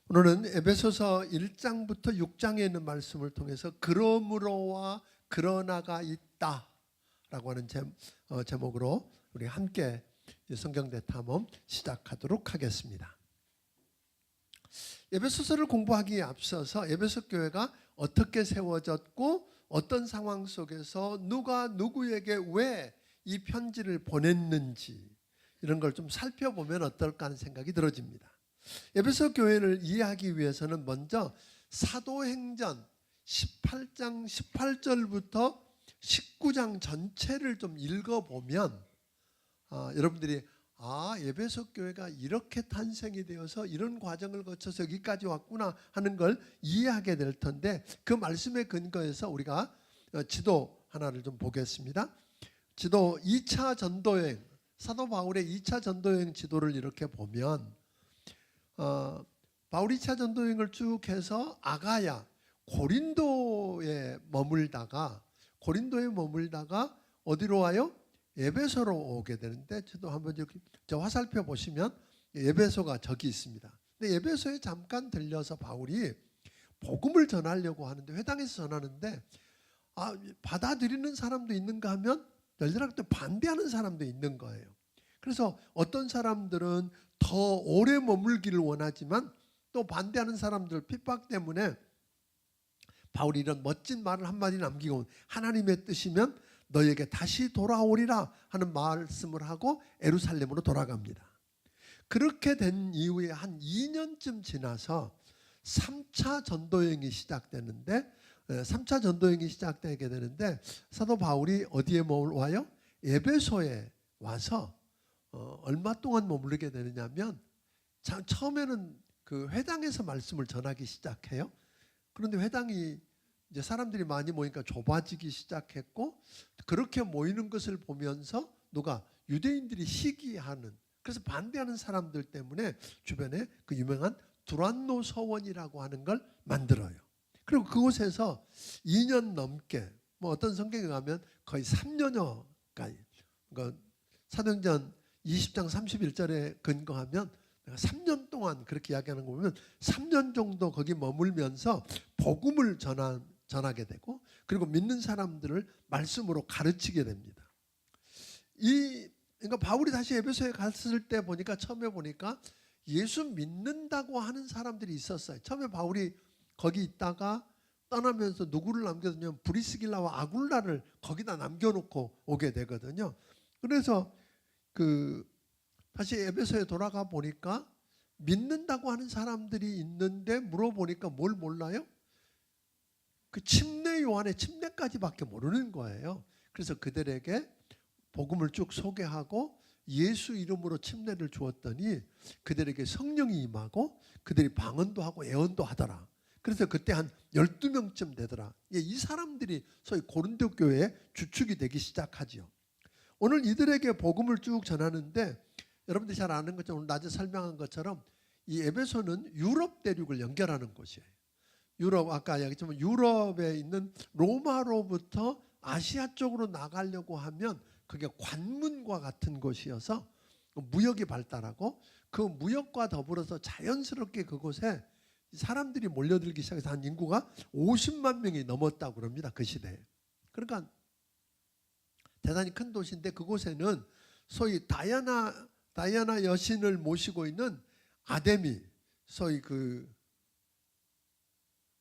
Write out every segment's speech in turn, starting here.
오늘은 에베소서 1장부터 6장에 있는 말씀을 통해서 그러므로와 그러나가 있다라고 하는 제목으로 우리 함께 성경 대탐험 시작하도록 하겠습니다. 에베소서를 공부하기에 앞서서 에베소 교회가 어떻게 세워졌고 어떤 상황 속에서 누가 누구에게 왜 이 편지를 보냈는지 이런 걸 좀 살펴보면 어떨까 하는 생각이 들어집니다. 에베소 교회를 이해하기 위해서는 먼저 사도행전 18장 18절부터 19장 전체를 좀 읽어보면 여러분들이 에베소 교회가 이렇게 탄생이 되어서 이런 과정을 거쳐서 여기까지 왔구나 하는 걸 이해하게 될 텐데, 그 말씀에 근거해서 우리가 지도 하나를 좀 보겠습니다. 지도 2차 전도여행, 사도 바울의 2차 전도여행 지도를 이렇게 보면 바울이 2차 전도여행을 쭉 해서 아가야, 고린도에 머물다가 어디로 와요? 에베소로 오게 되는데, 저도 한번 여기 저 화살표 보시면 에베소가 저기 있습니다. 근데 에베소에 잠깐 들려서 바울이 복음을 전하려고 하는데, 회당에서 전하는데 받아들이는 사람도 있는가 하면 열렬하게 또 반대하는 사람도 있는 거예요. 그래서 어떤 사람들은 더 오래 머물기를 원하지만 또 반대하는 사람들 핍박 때문에 바울이 이런 멋진 말을 한마디 남기고, 하나님의 뜻이면 너에게 다시 돌아오리라 하는 말씀을 하고 예루살렘으로 돌아갑니다. 그렇게 된 이후에 한 2년쯤 지나서 3차 전도여행이 시작되는데, 3차 전도여행이 시작되게 되는데, 사도 바울이 어디에 와요? 에베소에 와서 얼마 동안 머무르게 되느냐면, 처음에는 그 회당에서 말씀을 전하기 시작해요. 그런데 회당이 이제 사람들이 많이 모이니까 좁아지기 시작했고, 그렇게 모이는 것을 보면서 누가 유대인들이 시기하는, 그래서 반대하는 사람들 때문에 주변에 그 유명한 두란노 서원이라고 하는 걸 만들어요. 그리고 그곳에서 2년 넘게, 어떤 성경에 가면 거의 3년여 가까이, 그러니까 사도행전 20장 31절에 근거하면 3년 동안 그렇게 이야기하는 거 보면 3년 정도 거기 머물면서 복음을 전하게 되고, 그리고 믿는 사람들을 말씀으로 가르치게 됩니다. 그러니까 바울이 다시 에베소에 갔을 때 보니까, 처음에 보니까 예수 믿는다고 하는 사람들이 있었어요. 처음에 바울이 거기 있다가 떠나면서 누구를 남겨두냐면 브리스길라와 아굴라를 거기다 남겨놓고 오게 되거든요. 그래서 다시 에베소에 돌아가 보니까 믿는다고 하는 사람들이 있는데, 물어보니까 뭘 몰라요? 그 침례 요한의 침례까지밖에 모르는 거예요. 그래서 그들에게 복음을 쭉 소개하고 예수 이름으로 침례를 주었더니 그들에게 성령이 임하고 그들이 방언도 하고 예언도 하더라. 그래서 그때 한 12명쯤 되더라. 이 사람들이 소위 고린도 교회의 주축이 되기 시작하죠. 오늘 이들에게 복음을 쭉 전하는데, 여러분들이 잘 아는 것처럼 오늘 낮에 설명한 것처럼 이 에베소는 유럽 대륙을 연결하는 곳이에요. 유럽, 아까 얘기했지만 유럽에 있는 로마로부터 아시아 쪽으로 나가려고 하면 그게 관문과 같은 곳이어서 무역이 발달하고, 그 무역과 더불어서 자연스럽게 그곳에 사람들이 몰려들기 시작해서 한 인구가 50만 명이 넘었다고 그럽니다. 그 시대에. 그러니까 대단히 큰 도시인데, 그곳에는 소위 다이아나 여신을 모시고 있는 아데미, 소위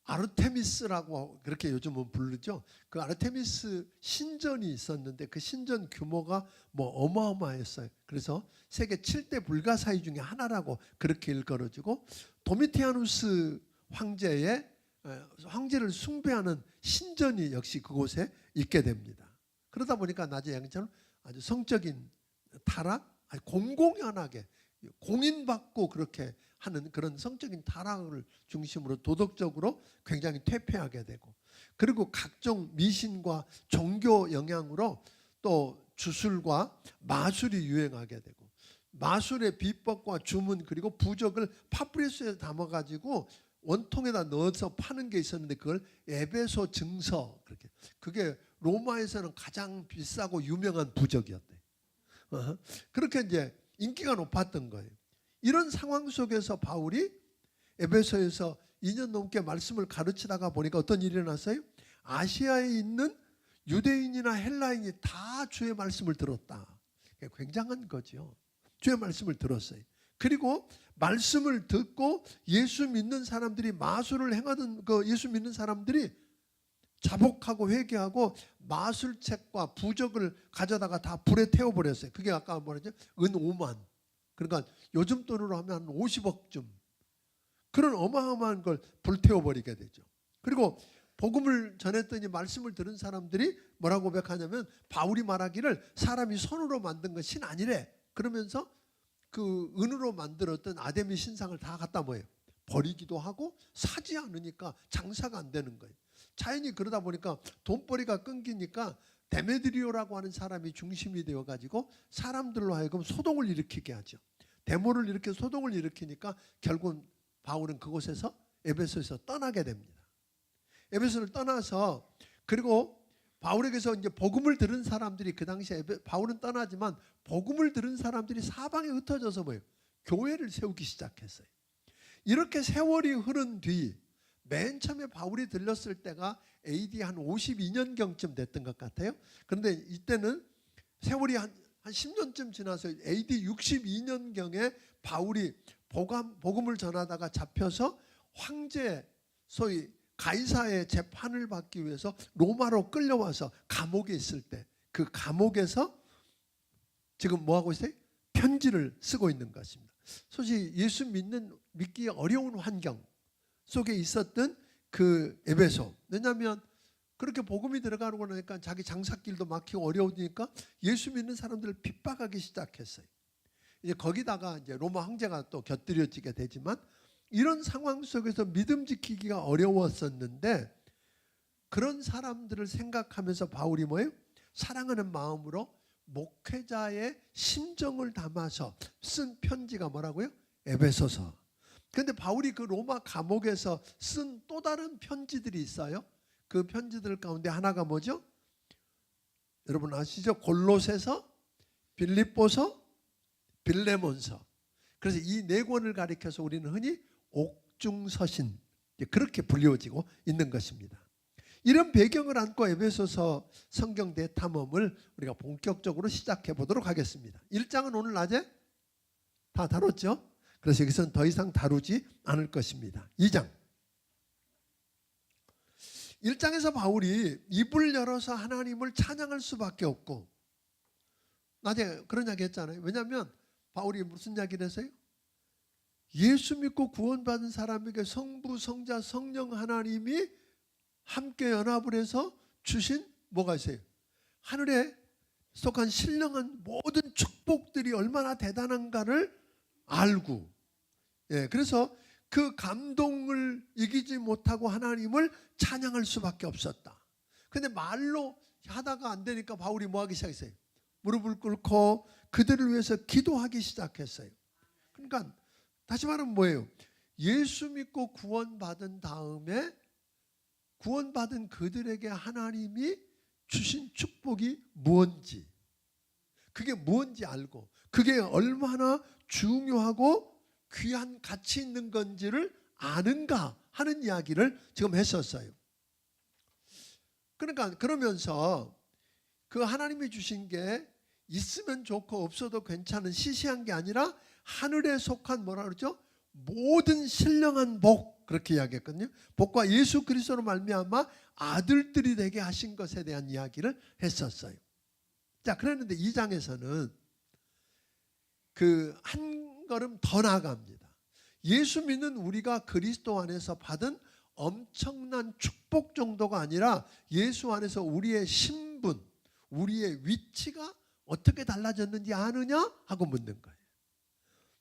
아르테미스라고 그렇게 요즘은 부르죠. 그 아르테미스 신전이 있었는데 그 신전 규모가 어마어마했어요. 그래서 세계 7대 불가사의 중에 하나라고 그렇게 일컬어지고, 도미티아누스 황제를 숭배하는 신전이 역시 그곳에 있게 됩니다. 그러다 보니까 낮에 양처럼 아주 성적인 타락, 공공연하게 공인받고 그렇게 하는 그런 성적인 타락을 중심으로 도덕적으로 굉장히 퇴폐하게 되고, 그리고 각종 미신과 종교 영향으로 또 주술과 마술이 유행하게 되고, 마술의 비법과 주문 그리고 부적을 파프리스에 담아가지고 원통에다 넣어서 파는 게 있었는데, 그걸 에베소 증서, 그게 로마에서는 가장 비싸고 유명한 부적이었대요. 그렇게 이제 인기가 높았던 거예요. 이런 상황 속에서 바울이 에베소에서 2년 넘게 말씀을 가르치다가 보니까 어떤 일이 일어났어요? 아시아에 있는 유대인이나 헬라인이 다 주의 말씀을 들었다. 굉장한 거죠. 주의 말씀을 들었어요. 그리고 말씀을 듣고 예수 믿는 사람들이 마술을 행하던 그 예수 믿는 사람들이 자복하고 회개하고 마술책과 부적을 가져다가 다 불에 태워버렸어요. 그게 아까 뭐랬죠? 은 5만. 그러니까 요즘 돈으로 하면 한 50억쯤. 그런 어마어마한 걸 불태워버리게 되죠. 그리고 복음을 전했더니 말씀을 들은 사람들이 뭐라고 고백하냐면 바울이 말하기를 사람이 손으로 만든 것이 아니래. 그러면서 그 은으로 만들었던 아데미 신상을 다 갖다 뭐예요? 버리기도 하고 사지 않으니까 장사가 안 되는 거예요. 자연히 그러다 보니까 돈벌이가 끊기니까 데메드리오라고 하는 사람이 중심이 되어가지고 사람들로 하여금 소동을 일으키게 하죠. 데모를 일으켜 소동을 일으키니까 결국은 바울은 그곳에서 에베소에서 떠나게 됩니다. 에베소를 떠나서 그리고 바울에게서 이제 복음을 들은 사람들이 그 당시에 바울은 떠나지만 복음을 들은 사람들이 사방에 흩어져서 뭐예요? 교회를 세우기 시작했어요. 이렇게 세월이 흐른 뒤 맨 처음에 바울이 들렸을 때가 AD 한 52년경쯤 됐던 것 같아요. 그런데 이때는 세월이 한 10년쯤 지나서 AD 62년경에 바울이 복음을 전하다가 잡혀서 황제 소위 가이사의 재판을 받기 위해서 로마로 끌려와서 감옥에 있을 때 그 감옥에서 지금 뭐하고 있어요? 편지를 쓰고 있는 것입니다. 솔직히 예수 믿기 어려운 환경 속에 있었던 그 에베소. 왜냐하면 그렇게 복음이 들어가고 나니까 자기 장사길도 막히고 어려우니까 예수 믿는 사람들을 핍박하기 시작했어요. 이제 거기다가 이제 로마 황제가 또 곁들여지게 되지만 이런 상황 속에서 믿음 지키기가 어려웠었는데 그런 사람들을 생각하면서 바울이 뭐예요? 사랑하는 마음으로 목회자의 심정을 담아서 쓴 편지가 뭐라고요? 에베소서. 그런데 바울이 그 로마 감옥에서 쓴 또 다른 편지들이 있어요. 그 편지들 가운데 하나가 뭐죠? 여러분 아시죠? 골로새서, 빌립보서, 빌레몬서. 그래서 이 네 권을 가리켜서 우리는 흔히 옥중서신 그렇게 불리워지고 있는 것입니다. 이런 배경을 안고 에베소서 성경 대탐험을 우리가 본격적으로 시작해 보도록 하겠습니다. 1장은 오늘 낮에 다 다뤘죠? 그래서 여기서는 더 이상 다루지 않을 것입니다. 2장 1장에서 바울이 입을 열어서 하나님을 찬양할 수밖에 없고 낮에 그런 이야기 했잖아요. 왜냐하면 바울이 무슨 이야기를 했어요? 예수 믿고 구원받은 사람에게 성부, 성자, 성령 하나님이 함께 연합을 해서 주신 뭐가 있어요? 하늘에 속한 신령한 모든 축복들이 얼마나 대단한가를 알고 그래서 그 감동을 이기지 못하고 하나님을 찬양할 수밖에 없었다. 그런데 말로 하다가 안 되니까 바울이 뭐 하기 시작했어요? 무릎을 꿇고 그들을 위해서 기도하기 시작했어요. 그러니까 다시 말하면 뭐예요? 예수 믿고 구원받은 다음에 구원받은 그들에게 하나님이 주신 축복이 뭔지 그게 뭔지 알고 그게 얼마나 중요하고 귀한 가치 있는 건지를 아는가 하는 이야기를 지금 했었어요. 그러니까 그러면서 그 하나님이 주신 게 있으면 좋고 없어도 괜찮은 시시한 게 아니라 하늘에 속한 뭐라 그러죠? 모든 신령한 복 그렇게 이야기했거든요. 복과 예수 그리스도로 말미암아 아들들이 되게 하신 것에 대한 이야기를 했었어요. 자, 그랬는데 2장에서는 그 한 걸음 더 나아갑니다. 예수 믿는 우리가 그리스도 안에서 받은 엄청난 축복 정도가 아니라 예수 안에서 우리의 신분, 우리의 위치가 어떻게 달라졌는지 아느냐 하고 묻는 거예요.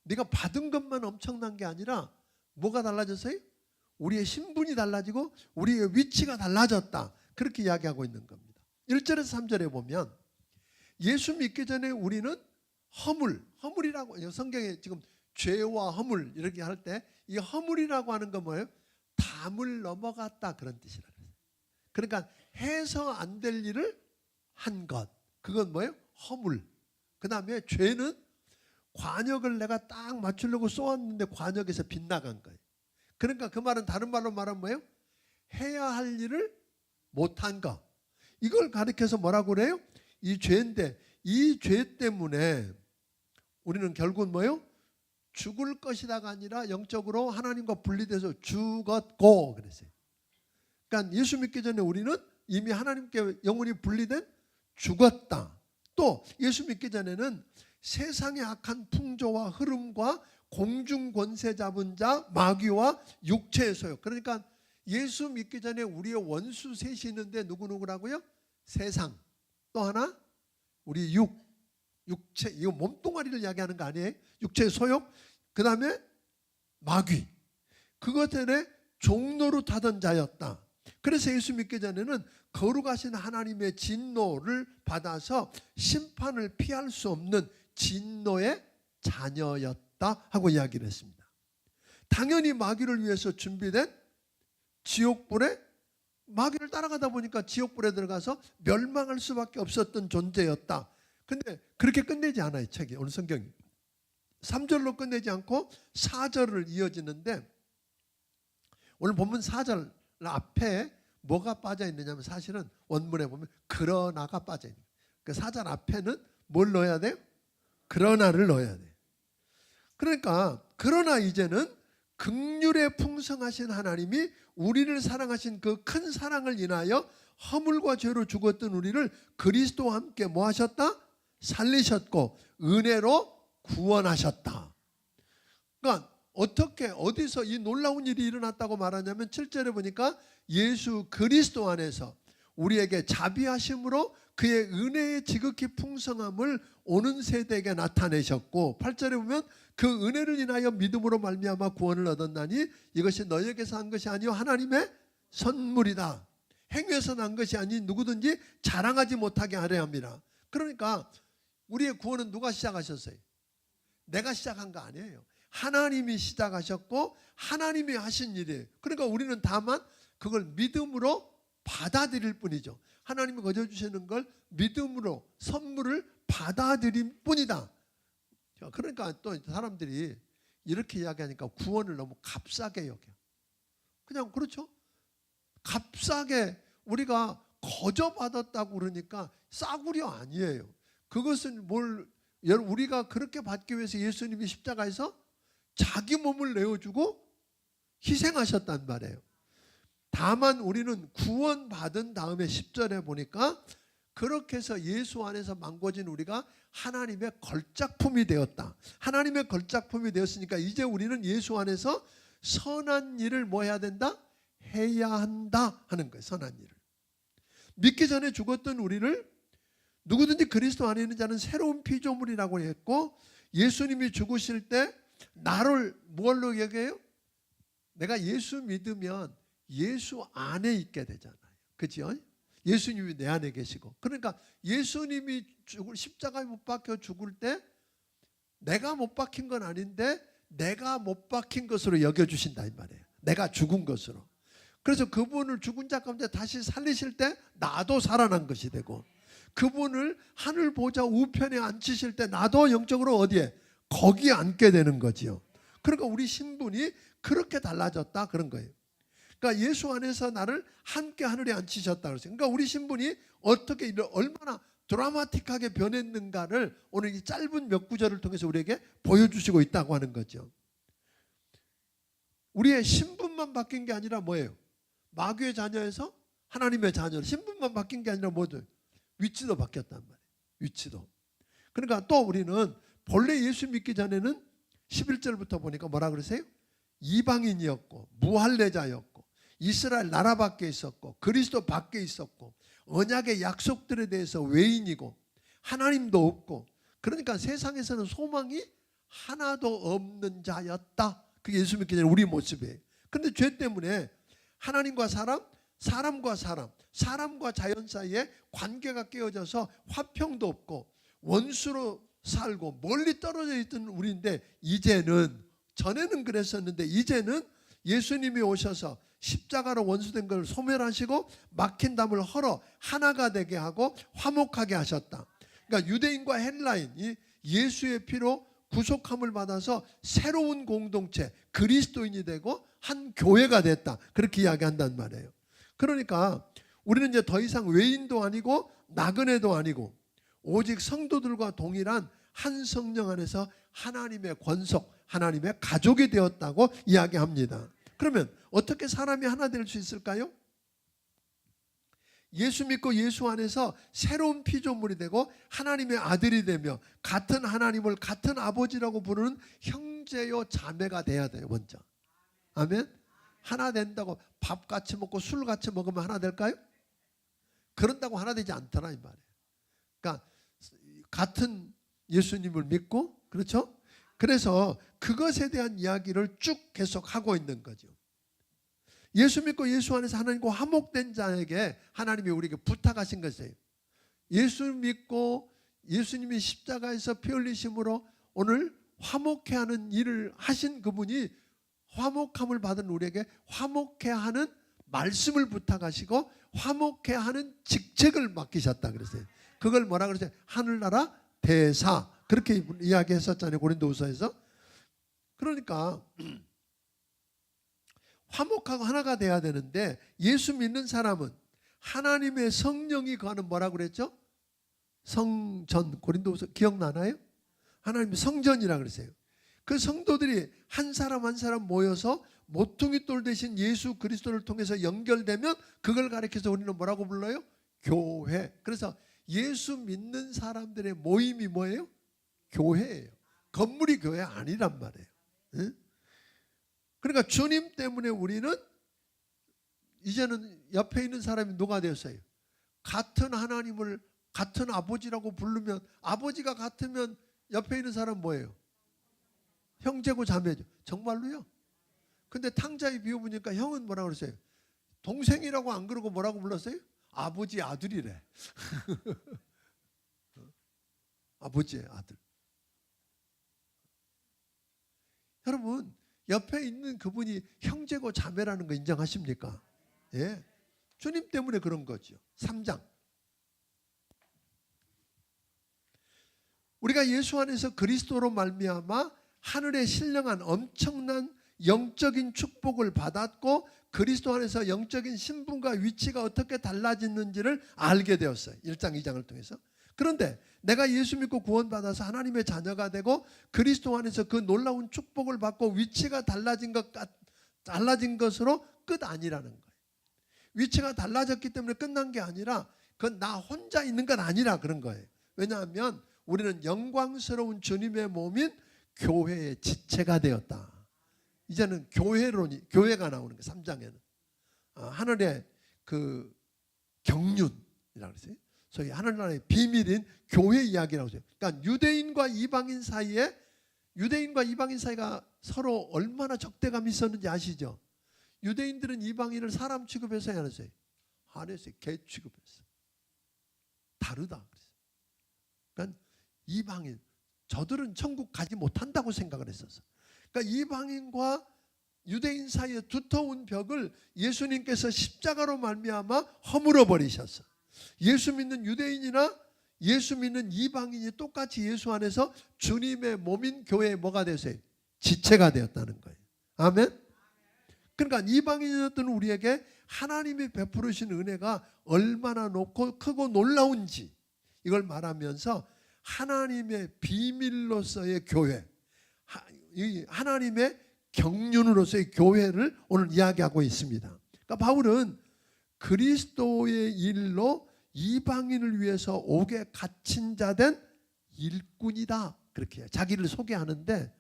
네가 받은 것만 엄청난 게 아니라 뭐가 달라졌어요? 우리의 신분이 달라지고 우리의 위치가 달라졌다. 그렇게 이야기하고 있는 겁니다. 1절에서 3절에 보면 예수 믿기 전에 우리는 허물이라고 성경에 지금 죄와 허물 이렇게 할 때 이 허물이라고 하는 건 뭐예요? 담을 넘어갔다 그런 뜻이라고 해요. 그러니까 해서 안 될 일을 한 것. 그건 뭐예요? 허물. 그 다음에 죄는 관역을 내가 딱 맞추려고 쏘았는데 관역에서 빗나간 거예요. 그러니까 그 말은 다른 말로 말하면 뭐예요? 해야 할 일을 못한 거. 이걸 가리켜서 뭐라고 그래요? 이 죄인데 이 죄 때문에 우리는 결국은 뭐예요? 죽을 것이다가 아니라 영적으로 하나님과 분리돼서 죽었고 그랬어요. 그러니까 예수 믿기 전에 우리는 이미 하나님께 영혼이 분리된 죽었다. 또 예수 믿기 전에는 세상의 악한 풍조와 흐름과 공중 권세 잡은 자 마귀와 육체의 소욕. 그러니까 예수 믿기 전에 우리의 원수 셋이 있는데 누구누구라고요? 세상. 또 하나 우리 육체. 이거 몸뚱아리를 이야기하는 거 아니에요? 육체의 소욕. 그 다음에 마귀. 그것들의 종로로 타던 자였다. 그래서 예수 믿기 전에는 거룩하신 하나님의 진노를 받아서 심판을 피할 수 없는 진노의 자녀였다 하고 이야기를 했습니다. 당연히 마귀를 위해서 준비된 지옥불에 마귀를 따라가다 보니까 지옥불에 들어가서 멸망할 수밖에 없었던 존재였다. 근데 그렇게 끝내지 않아요. 책이 오늘 성경이 3절로 끝내지 않고 4절을 이어지는데 오늘 본문 4절 앞에 뭐가 빠져 있느냐면 사실은 원문에 보면 그러나가 빠져 있는 거예요. 그 4절 앞에는 뭘 넣어야 돼요? 그러나를 넣어야 돼요. 그러니까 그러나 이제는 긍휼에 풍성하신 하나님이 우리를 사랑하신 그 큰 사랑을 인하여 허물과 죄로 죽었던 우리를 그리스도와 함께 뭐 하셨다? 살리셨고 은혜로 구원하셨다. 그러니까 어떻게 어디서 이 놀라운 일이 일어났다고 말하냐면 7절에 보니까 예수 그리스도 안에서 우리에게 자비하심으로 그의 은혜의 지극히 풍성함을 오는 세대에게 나타내셨고 8절에 보면 그 은혜를 인하여 믿음으로 말미암아 구원을 얻었나니 이것이 너희에게서 한 것이 아니요 하나님의 선물이다. 행위에서 난 것이 아닌 누구든지 자랑하지 못하게 하려 합니다. 그러니까 우리의 구원은 누가 시작하셨어요? 내가 시작한 거 아니에요. 하나님이 시작하셨고 하나님이 하신 일이에요. 그러니까 우리는 다만 그걸 믿음으로 받아들일 뿐이죠. 하나님이 거저주시는 걸 믿음으로 선물을 받아들일 뿐이다. 그러니까 또 사람들이 이렇게 이야기하니까 구원을 너무 값싸게 여겨. 그냥 그렇죠. 값싸게 우리가 거저받았다고 그러니까 싸구려 아니에요. 그것은 우리가 그렇게 받기 위해서 예수님이 십자가에서 자기 몸을 내어주고 희생하셨단 말이에요. 다만 우리는 구원받은 다음에 10절에 보니까 그렇게 해서 예수 안에서 망고진 우리가 하나님의 걸작품이 되었다. 하나님의 걸작품이 되었으니까 이제 우리는 예수 안에서 선한 일을 뭐 해야 된다? 해야 한다 하는 거예요. 선한 일을. 믿기 전에 죽었던 우리를 누구든지 그리스도 안에 있는 자는 새로운 피조물이라고 했고 예수님이 죽으실 때 나를 뭘로 얘기해요? 내가 예수 믿으면 예수 안에 있게 되잖아요. 그렇죠? 예수님이 내 안에 계시고. 그러니까 예수님이 십자가에 못 박혀 죽을 때 내가 못 박힌 건 아닌데 내가 못 박힌 것으로 여겨주신다 이 말이에요. 내가 죽은 것으로. 그래서 그분을 죽은 자 가운데 다시 살리실 때 나도 살아난 것이 되고 그분을 하늘 보좌 우편에 앉히실 때 나도 영적으로 어디에? 거기에 앉게 되는 거지요. 그러니까 우리 신분이 그렇게 달라졌다 그런 거예요. 그러니까 예수 안에서 나를 함께 하늘에 앉히셨다 그랬어요. 그러니까 우리 신분이 어떻게 얼마나 드라마틱하게 변했는가를 오늘 이 짧은 몇 구절을 통해서 우리에게 보여주시고 있다고 하는 거죠. 우리의 신분만 바뀐 게 아니라 뭐예요? 마귀의 자녀에서 하나님의 자녀로 신분만 바뀐 게 아니라 뭐든 위치도 바뀌었단 말이에요. 위치도. 그러니까 또 우리는 본래 예수 믿기 전에는 11절부터 보니까 뭐라 그러세요? 이방인이었고 무할례자였고 이스라엘 나라 밖에 있었고 그리스도 밖에 있었고 언약의 약속들에 대해서 외인이고 하나님도 없고 그러니까 세상에서는 소망이 하나도 없는 자였다. 그게 예수 믿기 전에 우리 모습이에요. 그런데 죄 때문에 하나님과 사람, 사람과 사람, 사람과 자연 사이에 관계가 깨어져서 화평도 없고 원수로 살고 멀리 떨어져 있던 우리인데 이제는 전에는 그랬었는데 이제는 예수님이 오셔서 십자가로 원수된 걸 소멸하시고 막힌 담을 헐어 하나가 되게 하고 화목하게 하셨다. 그러니까 유대인과 헬라인이 예수의 피로 구속함을 받아서 새로운 공동체 그리스도인이 되고 한 교회가 됐다. 그렇게 이야기한단 말이에요. 그러니까 우리는 이제 더 이상 외인도 아니고 나그네도 아니고 오직 성도들과 동일한 한 성령 안에서 하나님의 권속, 하나님의 가족이 되었다고 이야기합니다. 그러면 어떻게 사람이 하나 될 수 있을까요? 예수 믿고 예수 안에서 새로운 피조물이 되고 하나님의 아들이 되며 같은 하나님을 같은 아버지라고 부르는 형제요 자매가 돼야 돼요. 먼저. 아멘. 하나 된다고 밥 같이 먹고 술 같이 먹으면 하나 될까요? 그런다고 하나 되지 않더라 이 말이에요. 그러니까 같은 예수님을 믿고, 그렇죠? 그래서 그것에 대한 이야기를 쭉 계속 하고 있는 거죠. 예수 믿고 예수 안에서 하나님과 화목된 자에게 하나님이 우리에게 부탁하신 것이에요. 예수 믿고 예수님이 십자가에서 피 흘리심으로 오늘 화목해 하는 일을 하신 그분이 화목함을 받은 우리에게 화목해 하는 말씀을 부탁하시고 화목해 하는 직책을 맡기셨다 그랬어요. 그걸 뭐라 그랬어요? 하늘나라 대사, 그렇게 이야기했었잖아요, 고린도후서에서. 그러니까 화목하고 하나가 돼야 되는데 예수 믿는 사람은 하나님의 성령이 거하는 뭐라고 그랬죠? 성전, 고린도후서 기억나나요? 하나님의 성전이라고 그랬어요. 그 성도들이 한 사람 한 사람 모여서 모퉁이 돌 대신 예수 그리스도를 통해서 연결되면 그걸 가리켜서 우리는 뭐라고 불러요? 교회. 그래서 예수 믿는 사람들의 모임이 뭐예요? 교회예요. 건물이 교회 아니란 말이에요. 응? 그러니까 주님 때문에 우리는 이제는 옆에 있는 사람이 누가 되었어요? 같은 하나님을 같은 아버지라고 부르면, 아버지가 같으면 옆에 있는 사람 뭐예요? 형제고 자매죠. 정말로요? 근데 탕자에 비워보니까 형은 뭐라고 그랬어요? 동생이라고 안 그러고 뭐라고 불렀어요? 아버지 아들이래. 아버지의 아들. 여러분, 옆에 있는 그분이 형제고 자매라는 거 인정하십니까? 예. 주님 때문에 그런 거죠. 3장. 우리가 예수 안에서 그리스도로 말미암아 하늘에 신령한 엄청난 영적인 축복을 받았고 그리스도 안에서 영적인 신분과 위치가 어떻게 달라지는지를 알게 되었어요. 1장 2장을 통해서. 그런데 내가 예수 믿고 구원받아서 하나님의 자녀가 되고 그리스도 안에서 그 놀라운 축복을 받고 위치가 달라진 것으로 끝 아니라는 거예요. 위치가 달라졌기 때문에 끝난 게 아니라 그건 나 혼자 있는 건 아니라 그런 거예요. 왜냐하면 우리는 영광스러운 주님의 몸인 교회의 지체가 되었다. 이제는 교회가 나오는 거예요. 3장에는 하늘의 그 경륜이라고 그랬어요. 소위 하늘나라의 비밀인 교회 이야기라고 해요. 그러니까 유대인과 이방인 사이가 서로 얼마나 적대감이 있었는지 아시죠? 유대인들은 이방인을 사람 취급해서 안 했어요. 안 했어요. 개 취급했어요. 다르다 그랬어요. 그러니까 이방인, 저들은 천국 가지 못한다고 생각을 했었어. 그러니까 이방인과 유대인 사이에 두터운 벽을 예수님께서 십자가로 말미암아 허물어 버리셨어. 예수 믿는 유대인이나 예수 믿는 이방인이 똑같이 예수 안에서 주님의 몸인 교회에 뭐가 되었어요? 지체가 되었다는 거예요. 아멘. 그러니까 이방인이었던 우리에게 하나님이 베푸르신 은혜가 얼마나 높고 크고 놀라운지 이걸 말하면서 하나님의 비밀로서의 교회, 하나님의 경륜으로서의 교회를 오늘 이야기하고 있습니다. 그러니까 바울은 그리스도의 일로 이방인을 위해서 옥에 갇힌 자 된 일꾼이다. 그렇게 자기를 소개하는데,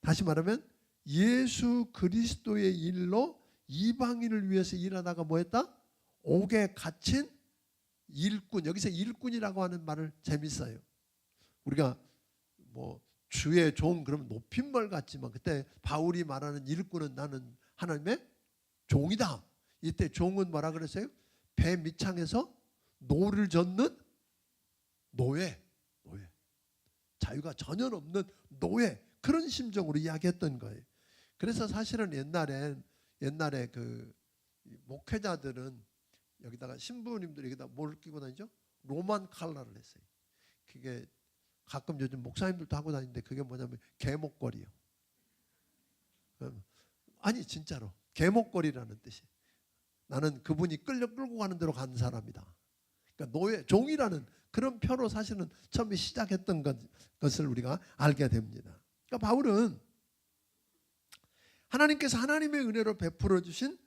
다시 말하면 예수 그리스도의 일로 이방인을 위해서 일하다가 뭐했다? 옥에 갇힌 일꾼. 여기서 일꾼이라고 하는 말을 재밌어요. 우리가 뭐 주의 종 그러면 높임말 같지만 그때 바울이 말하는 일꾼은 나는 하나님의 종이다. 이때 종은 뭐라 그랬어요? 배 밑창에서 노를 젓는 노예. 자유가 전혀 없는 노예. 그런 심정으로 이야기했던 거예요. 그래서 사실은 옛날에 그 목회자들은 여기다가 신부님들이 여기다 뭘 끼고 다니죠? 로만 칼라를 했어요. 그게 가끔 요즘 목사님들도 하고 다니는데 그게 뭐냐면 개목걸이요. 아니 진짜로 계목걸이라는 뜻이. 나는 그분이 끌고 가는 대로 간 사람이다. 그러니까 노예, 종이라는 그런 표로 사실은 처음에 시작했던 것을 우리가 알게 됩니다. 그러니까 바울은 하나님께서 하나님의 은혜로 베풀어 주신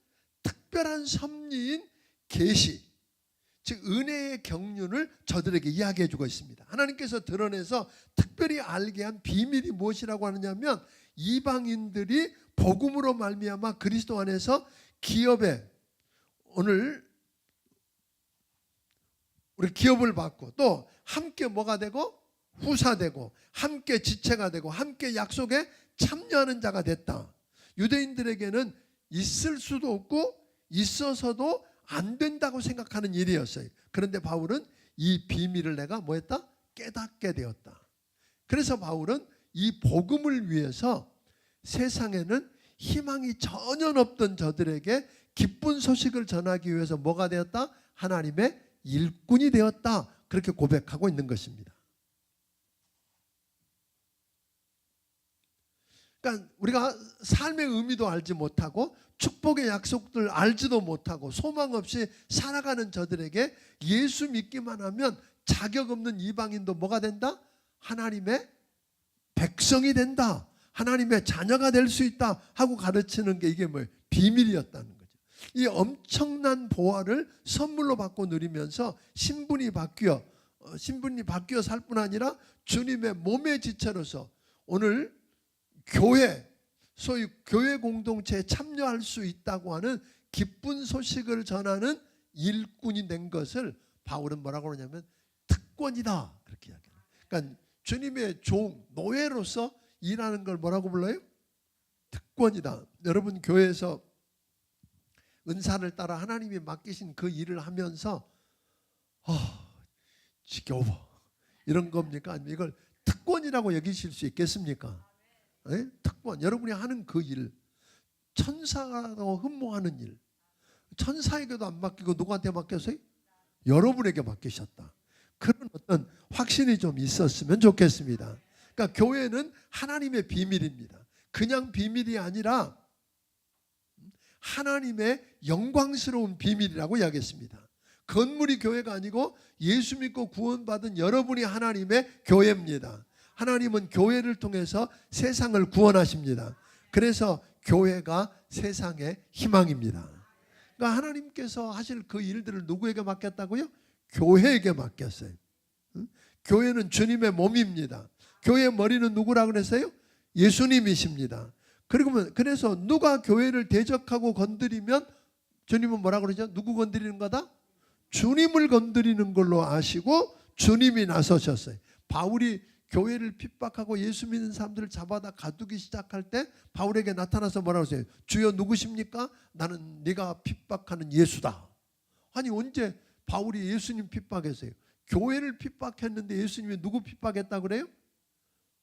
특별한 섭리인 계시, 즉 은혜의 경륜을 저들에게 이야기해 주고 있습니다. 하나님께서 드러내서 특별히 알게 한 비밀이 무엇이라고 하느냐면 이방인들이 복음으로 말미암아 그리스도 안에서 기업에 오늘 우리 기업을 받고 또 함께 뭐가 되고 후사되고 함께 지체가 되고 함께 약속에 참여하는 자가 됐다. 유대인들에게는 있을 수도 없고 있어서도 안 된다고 생각하는 일이었어요. 그런데 바울은 이 비밀을 내가 뭐했다? 깨닫게 되었다. 그래서 바울은 이 복음을 위해서 세상에는 희망이 전혀 없던 저들에게 기쁜 소식을 전하기 위해서 뭐가 되었다? 하나님의 일꾼이 되었다. 그렇게 고백하고 있는 것입니다. 그러니까 우리가 삶의 의미도 알지 못하고 축복의 약속들 알지도 못하고 소망 없이 살아가는 저들에게 예수 믿기만 하면 자격 없는 이방인도 뭐가 된다? 하나님의 백성이 된다. 하나님의 자녀가 될 수 있다 하고 가르치는 게 이게 뭐예요? 비밀이었다는 거죠. 이 엄청난 보화를 선물로 받고 누리면서 신분이 바뀌어 살 뿐 아니라 주님의 몸의 지체로서 오늘 교회, 소위 교회 공동체에 참여할 수 있다고 하는 기쁜 소식을 전하는 일꾼이 된 것을 바울은 뭐라고 하냐면 특권이다 그렇게 이야기해요. 그러니까 주님의 종, 노예로서 일하는 걸 뭐라고 불러요? 특권이다. 여러분 교회에서 은사를 따라 하나님이 맡기신 그 일을 하면서 지겨워 이런 겁니까? 아니면 이걸 특권이라고 여기실 수 있겠습니까? 네? 특권, 여러분이 하는 그 일, 천사가 흠모하는 일, 천사에게도 안 맡기고 누구한테 맡겼어요? 여러분에게 맡기셨다. 그런 어떤 확신이 좀 있었으면 좋겠습니다. 그러니까 교회는 하나님의 비밀입니다. 그냥 비밀이 아니라 하나님의 영광스러운 비밀이라고 이야기했습니다. 건물이 교회가 아니고 예수 믿고 구원받은 여러분이 하나님의 교회입니다. 하나님은 교회를 통해서 세상을 구원하십니다. 그래서 교회가 세상의 희망입니다. 그러니까 하나님께서 하실 그 일들을 누구에게 맡겼다고요? 교회에게 맡겼어요. 교회는 주님의 몸입니다. 교회의 머리는 누구라고 그랬어요? 예수님이십니다. 그래서 누가 교회를 대적하고 건드리면 주님은 뭐라고 그러죠? 누구 건드리는 거다? 주님을 건드리는 걸로 아시고 주님이 나서셨어요. 바울이 교회를 핍박하고 예수 믿는 사람들을 잡아다 가두기 시작할 때 바울에게 나타나서 뭐라고 했어요? 주여 누구십니까? 나는 네가 핍박하는 예수다. 아니 언제 바울이 예수님 핍박했어요? 교회를 핍박했는데 예수님이 누구 핍박했다고 그래요?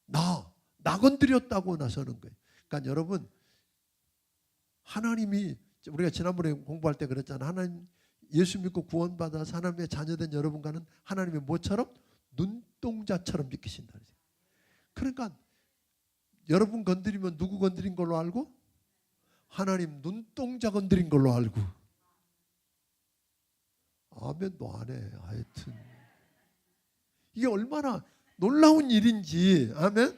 나 건드렸다고 나서는 거예요. 그러니까 여러분 하나님이 우리가 지난번에 공부할 때 그랬잖아요. 하나님 예수 믿고 구원받아서 하나님의 자녀된 여러분과는 하나님의 뭐처럼? 눈동자처럼 믿기신다. 그러니까 여러분 건드리면 누구 건드린 걸로 알고? 하나님 눈동자 건드린 걸로 알고. 아멘도 안 해. 하여튼 이게 얼마나 놀라운 일인지. 아멘.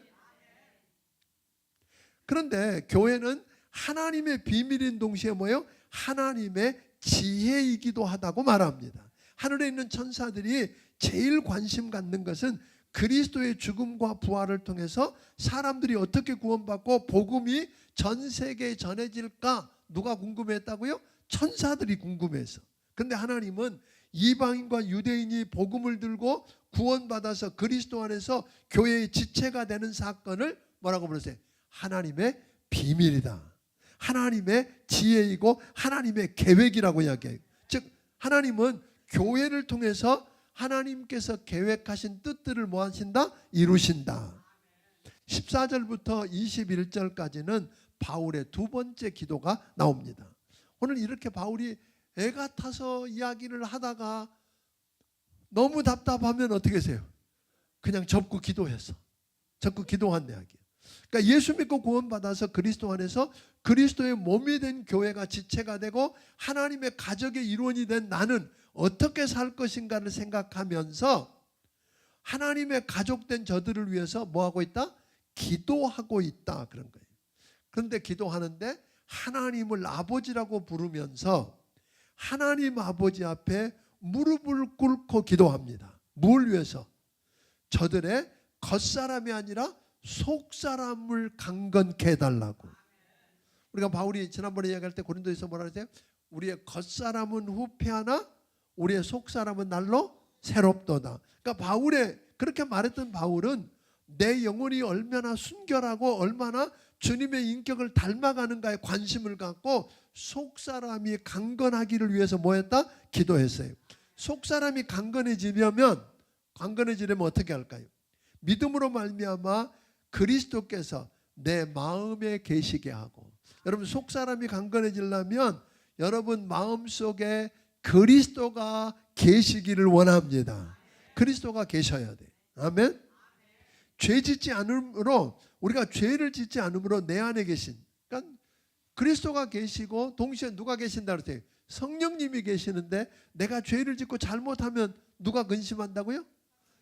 그런데 교회는 하나님의 비밀인 동시에 뭐예요? 하나님의 지혜이기도 하다고 말합니다. 하늘에 있는 천사들이 제일 관심 갖는 것은 그리스도의 죽음과 부활을 통해서 사람들이 어떻게 구원받고 복음이 전 세계에 전해질까 누가 궁금했다고요? 천사들이 궁금해서. 그런데 하나님은 이방인과 유대인이 복음을 들고 구원받아서 그리스도 안에서 교회의 지체가 되는 사건을 뭐라고 부르세요? 하나님의 비밀이다. 하나님의 지혜이고 하나님의 계획이라고 이야기해요. 즉 하나님은 교회를 통해서 하나님께서 계획하신 뜻들을 뭐 하신다? 이루신다. 14절부터 21절까지는 바울의 두 번째 기도가 나옵니다. 오늘 이렇게 바울이 애가 타서 이야기를 하다가 너무 답답하면 어떻게 하세요? 그냥 접고 기도했어. 접고 기도한 이야기예요. 그러니까 예수 믿고 구원받아서 그리스도 안에서 그리스도의 몸이 된 교회가 지체가 되고 하나님의 가족의 일원이 된 나는 어떻게 살 것인가를 생각하면서 하나님의 가족된 저들을 위해서 뭐하고 있다? 기도하고 있다, 그런 거예요. 그런데 기도하는데 하나님을 아버지라고 부르면서 하나님 아버지 앞에 무릎을 꿇고 기도합니다. 뭘 위해서? 저들의 겉사람이 아니라 속사람을 강건케 해달라고. 우리가 바울이 지난번에 이야기할 때 고린도에서 뭐라 그랬어요? 우리의 겉사람은 후패하나 우리의 속사람은 날로 새롭도다. 그러니까 바울의 그렇게 말했던 바울은 내 영혼이 얼마나 순결하고 얼마나 주님의 인격을 닮아가는가에 관심을 갖고 속사람이 강건하기를 위해서 뭐했다? 기도했어요. 속사람이 강건해지려면 어떻게 할까요? 믿음으로 말미암아 그리스도께서 내 마음에 계시게 하고, 여러분 속사람이 강건해지려면 여러분 마음속에 그리스도가 계시기를 원합니다. 그리스도가 계셔야 돼. 아멘. 죄 짓지 않음으로, 우리가 죄를 짓지 않음으로 내 안에 계신, 그러니까 그리스도가 계시고 동시에 누가 계신다 그랬어요? 성령님이 계시는데 내가 죄를 짓고 잘못하면 누가 근심한다고요?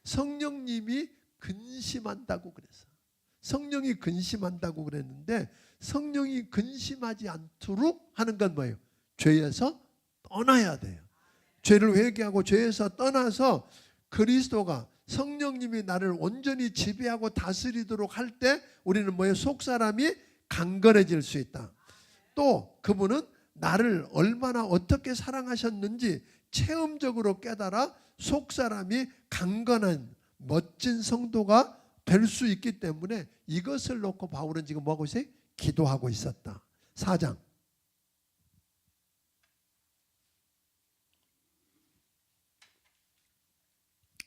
성령님이 근심한다고 그랬어. 성령이 근심한다고 그랬는데 성령이 근심하지 않도록 하는 건 뭐예요? 죄에서 떠나야 돼요. 죄를 회개하고 죄에서 떠나서 그리스도가, 성령님이 나를 온전히 지배하고 다스리도록 할 때 우리는 뭐예요? 속사람이 강건해질 수 있다. 또 그분은 나를 얼마나 어떻게 사랑하셨는지 체험적으로 깨달아 속사람이 강건한 멋진 성도가 될 수 있기 때문에 이것을 놓고 바울은 지금 뭐하고 있어요? 기도하고 있었다. 4장.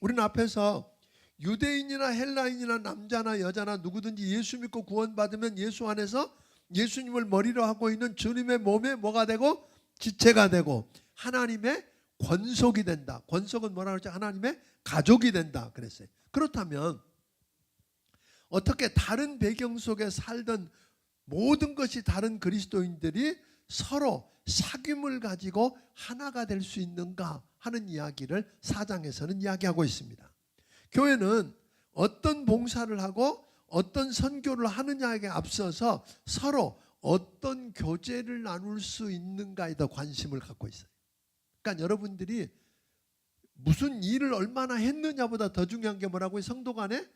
우리는 앞에서 유대인이나 헬라인이나 남자나 여자나 누구든지 예수 믿고 구원받으면 예수 안에서 예수님을 머리로 하고 있는 주님의 몸에 뭐가 되고? 지체가 되고 하나님의 권속이 된다. 권속은 뭐라고 그랬죠? 하나님의 가족이 된다 그랬어요. 그렇다면 어떻게 다른 배경 속에 살던 모든 것이 다른 그리스도인들이 서로 사귐을 가지고 하나가 될 수 있는가 하는 이야기를 4장에서는 이야기하고 있습니다. 교회는 어떤 봉사를 하고 어떤 선교를 하느냐에 앞서서 서로 어떤 교제를 나눌 수 있는가에 더 관심을 갖고 있어요. 그러니까 여러분들이 무슨 일을 얼마나 했느냐보다 더 중요한 게 뭐라고요? 성도 간에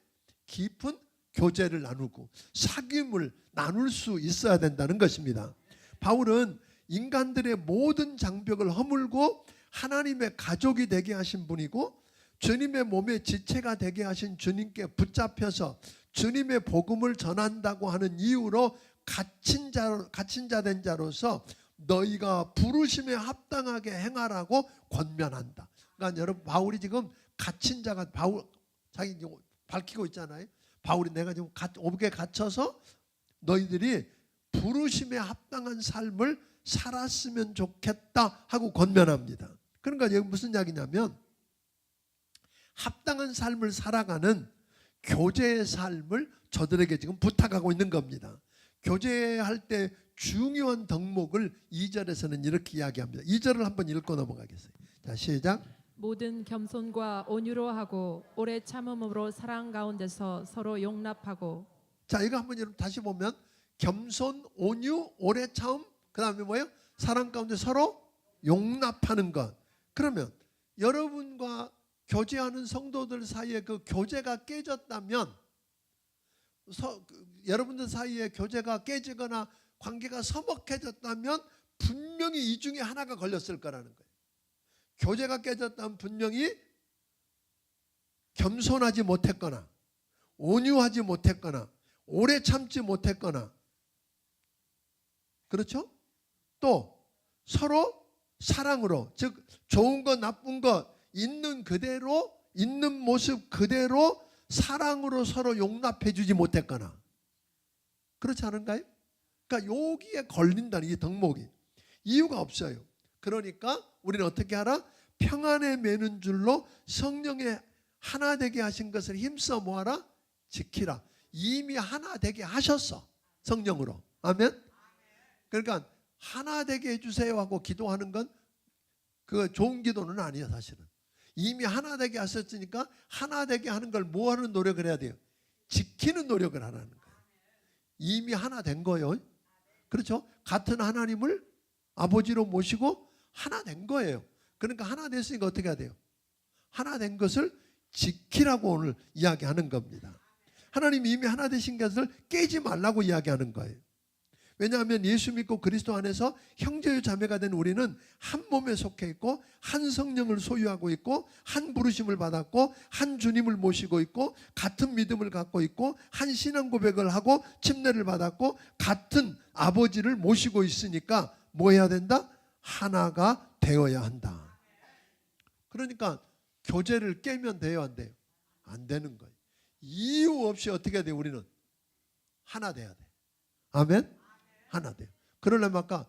깊은 교제를 나누고 사귐을 나눌 수 있어야 된다는 것입니다. 바울은 인간들의 모든 장벽을 허물고 하나님의 가족이 되게 하신 분이고 주님의 몸의 지체가 되게 하신 주님께 붙잡혀서 주님의 복음을 전한다고 하는 이유로 갇힌 자 된 자로서 너희가 부르심에 합당하게 행하라고 권면한다. 그러니까 여러분 바울이 지금 갇힌 자가 자기 밝히고 있잖아요. 바울이 내가 지금 옥에 갇혀서 너희들이 부르심에 합당한 삶을 살았으면 좋겠다 하고 권면합니다. 그러니까 여기 무슨 이야기냐면 합당한 삶을 살아가는 교제의 삶을 저들에게 지금 부탁하고 있는 겁니다. 교제할 때 중요한 덕목을 2절에서는 이렇게 이야기합니다. 2절을 한번 읽고 넘어가겠어요. 자, 시작. 모든 겸손과 온유로 하고 오래 참음으로 사랑 가운데서 서로 용납하고. 자, 이거 한번 여러분 다시 보면 겸손, 온유, 오래 참음, 그 다음에 뭐예요? 사랑 가운데 서로 용납하는 것. 그러면 여러분과 교제하는 성도들 사이에 그 교제가 깨졌다면, 여러분들 사이에 교제가 깨지거나 관계가 서먹해졌다면 분명히 이 중에 하나가 걸렸을 거라는 거예요. 교제가 깨졌다면 분명히 겸손하지 못했거나 온유하지 못했거나 오래 참지 못했거나, 그렇죠? 또 서로 사랑으로, 즉 좋은 것 나쁜 것 있는 그대로, 있는 모습 그대로 사랑으로 서로 용납해 주지 못했거나, 그렇지 않은가요? 그러니까 여기에 걸린다는 이 덕목이 이유가 없어요. 그러니까 우리는 어떻게 하라? 평안에 매는 줄로 성령의 하나 되게 하신 것을 힘써 모아라? 지키라. 이미 하나 되게 하셨어. 성령으로. 아멘. 그러니까 하나 되게 해주세요 하고 기도하는 건 그 좋은 기도는 아니야 사실은. 이미 하나 되게 하셨으니까 하나 되게 하는 걸 뭐 하는 노력을 해야 돼요? 지키는 노력을 하라는 거예요. 이미 하나 된 거예요. 그렇죠? 같은 하나님을 아버지로 모시고 하나 된 거예요. 그러니까 하나 됐으니까 어떻게 해야 돼요? 하나 된 것을 지키라고 오늘 이야기하는 겁니다. 하나님이 이미 하나 되신 것을 깨지 말라고 이야기하는 거예요. 왜냐하면 예수 믿고 그리스도 안에서 형제요 자매가 된 우리는 한 몸에 속해 있고 한 성령을 소유하고 있고 한 부르심을 받았고 한 주님을 모시고 있고 같은 믿음을 갖고 있고 한 신앙 고백을 하고 침례를 받았고 같은 아버지를 모시고 있으니까 뭐 해야 된다? 하나가 되어야 한다. 그러니까 교제를 깨면 돼요, 안 돼요? 안 되는 거예요. 이유 없이 어떻게 해야 돼요? 우리는 하나 돼야 돼. 아멘? 하나 돼요. 그러려면 아까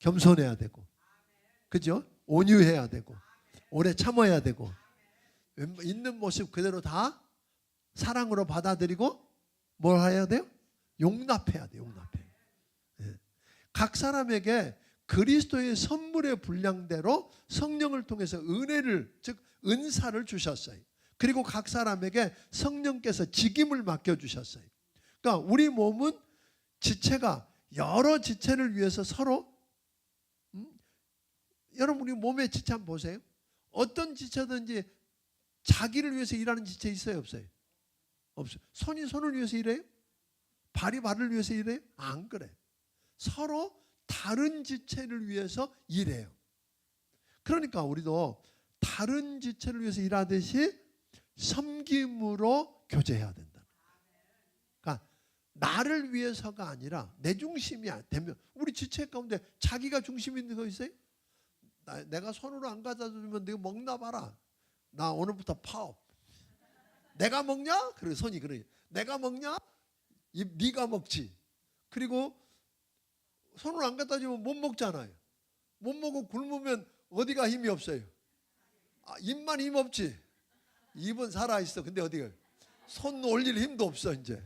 겸손해야 되고, 그죠? 온유해야 되고, 오래 참아야 되고, 있는 모습 그대로 다 사랑으로 받아들이고 뭘 해야 돼요? 용납해야 돼요. 용납해. 예. 각 사람에게 그리스도의 선물의 분량대로 성령을 통해서 은혜를, 즉 은사를 주셨어요. 그리고 각 사람에게 성령께서 직임을 맡겨주셨어요. 그러니까 우리 몸은 지체가 여러 지체를 위해서 서로 여러분 우리 몸의 지체 한번 보세요. 어떤 지체든지 자기를 위해서 일하는 지체 있어요? 없어요? 없어요. 손이 손을 위해서 일해요? 발이 발을 위해서 일해요? 안 그래. 서로 다른 지체를 위해서 일해요. 그러니까 우리도 다른 지체를 위해서 일하듯이 섬김으로 교제해야 된다. 그러니까 나를 위해서가 아니라 내 중심이 되면 우리 지체 가운데 자기가 중심이 있는 거 있어요? 내가 손으로 안 가져다 주면 내가 먹나 봐라. 나 오늘부터 파업. 내가 먹냐? 그래 손이 그래. 내가 먹냐? 네가 먹지. 그리고 손으로 안 갖다 주면 못 먹잖아요. 못 먹고 굶으면 어디가 힘이 없어요? 입만 힘 없지. 입은 살아있어. 근데 어디가? 손 올릴 힘도 없어 이제.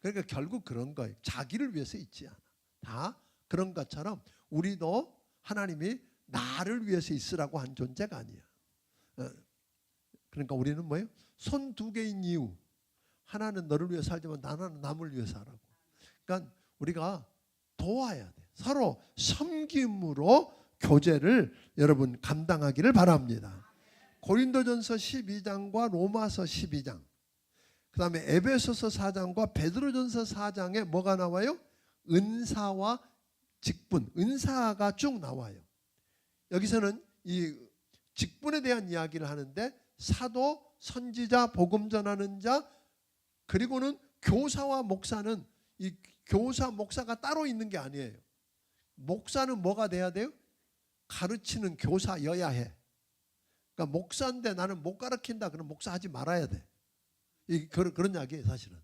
그러니까 결국 그런 거예요. 자기를 위해서 있지 않아. 다 그런 것처럼 우리도 하나님이 나를 위해서 있으라고 한 존재가 아니야. 그러니까 우리는 뭐예요? 손 두 개인 이유. 하나는 너를 위해서 살지만 하나는 남을 위해서 하라고. 그러니까 우리가 도와야 돼. 서로 섬김으로 교제를 여러분 감당하기를 바랍니다. 고린도전서 12장과 로마서 12장, 그 다음에 에베소서 4장과 베드로전서 4장에 뭐가 나와요? 은사와 직분, 은사가 쭉 나와요. 여기서는 이 직분에 대한 이야기를 하는데 사도, 선지자, 복음 전하는 자, 그리고는 교사와 목사는 이 교사, 목사가 따로 있는 게 아니에요. 목사는 뭐가 돼야 돼요? 가르치는 교사여야 해. 그러니까 목사인데 나는 못 가르친다 그러면 목사하지 말아야 돼. 그런 이야기예요 사실은.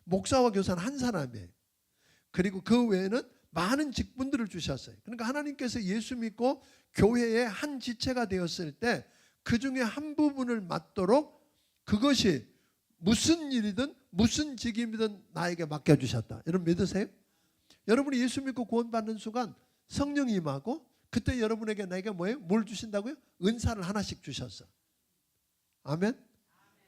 목사와 교사는 한 사람이에요. 그리고 그 외에는 많은 직분들을 주셨어요. 그러니까 하나님께서 예수 믿고 교회의 한 지체가 되었을 때 그 중에 한 부분을 맡도록 그것이 무슨 일이든 무슨 직임이든 나에게 맡겨주셨다. 여러분 믿으세요? 여러분이 예수 믿고 구원받는 순간 성령이 임하고 그때 여러분에게 나에게 뭐예요? 뭘 주신다고요? 은사를 하나씩 주셨어. 아멘?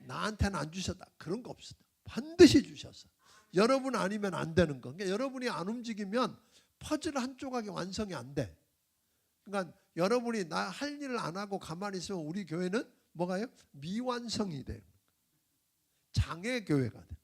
나한테는 안 주셨다. 그런 거 없어. 반드시 주셨어. 여러분 아니면 안 되는 거. 그러니까 여러분이 안 움직이면 퍼즐 한 조각이 완성이 안 돼. 그러니까 여러분이 나 할 일을 안 하고 가만히 있으면 우리 교회는 뭐가요? 미완성이 돼요. 장애 교회가 돼.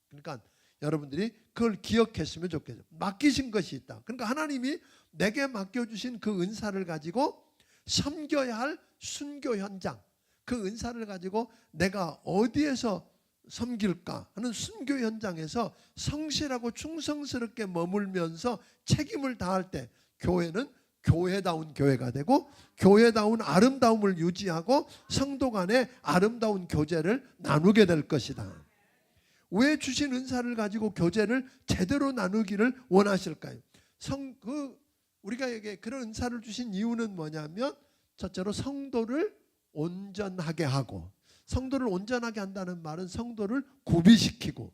그러니까 여러분들이 그걸 기억했으면 좋겠어요. 맡기신 것이 있다. 그러니까 하나님이 내게 맡겨주신 그 은사를 가지고 섬겨야 할 순교 현장, 그 은사를 가지고 내가 어디에서 섬길까 하는 순교 현장에서 성실하고 충성스럽게 머물면서 책임을 다할 때 교회는 교회다운 교회가 되고 교회다운 아름다움을 유지하고 성도 간의 아름다운 교제를 나누게 될 것이다. 왜 주신 은사를 가지고 교제를 제대로 나누기를 원하실까요? 우리가 그런 은사를 주신 이유는 뭐냐면 첫째로 성도를 온전하게 하고 성도를 온전하게 한다는 말은 성도를 구비시키고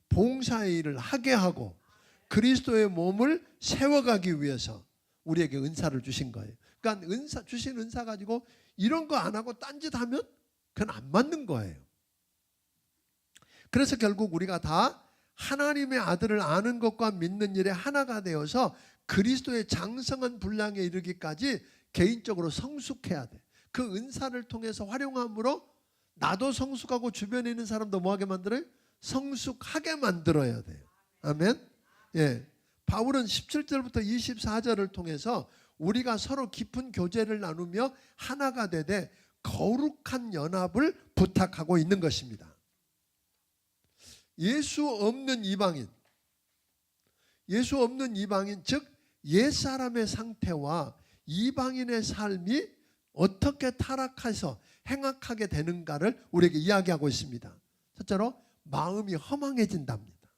봉사의 일을 하게 하고 그리스도의 몸을 세워가기 위해서 우리에게 은사를 주신 거예요. 그러니까 주신 은사 가지고 이런 거 안 하고 딴짓하면 그건 안 맞는 거예요. 그래서 결국 우리가 다 하나님의 아들을 아는 것과 믿는 일에 하나가 되어서 그리스도의 장성한 분량에 이르기까지 개인적으로 성숙해야 돼. 그 은사를 통해서 활용함으로 나도 성숙하고 주변에 있는 사람도 뭐하게 만들어요? 성숙하게 만들어야 돼요. 아멘. 예. 바울은 17절부터 24절을 통해서 우리가 서로 깊은 교제를 나누며 하나가 되되 거룩한 연합을 부탁하고 있는 것입니다. 예수 없는 이방인, 즉 옛사람의 상태와 이방인의 삶이 어떻게 타락해서 행악하게 되는가를 우리에게 이야기하고 있습니다. 첫째로 마음이 허망해진답니다.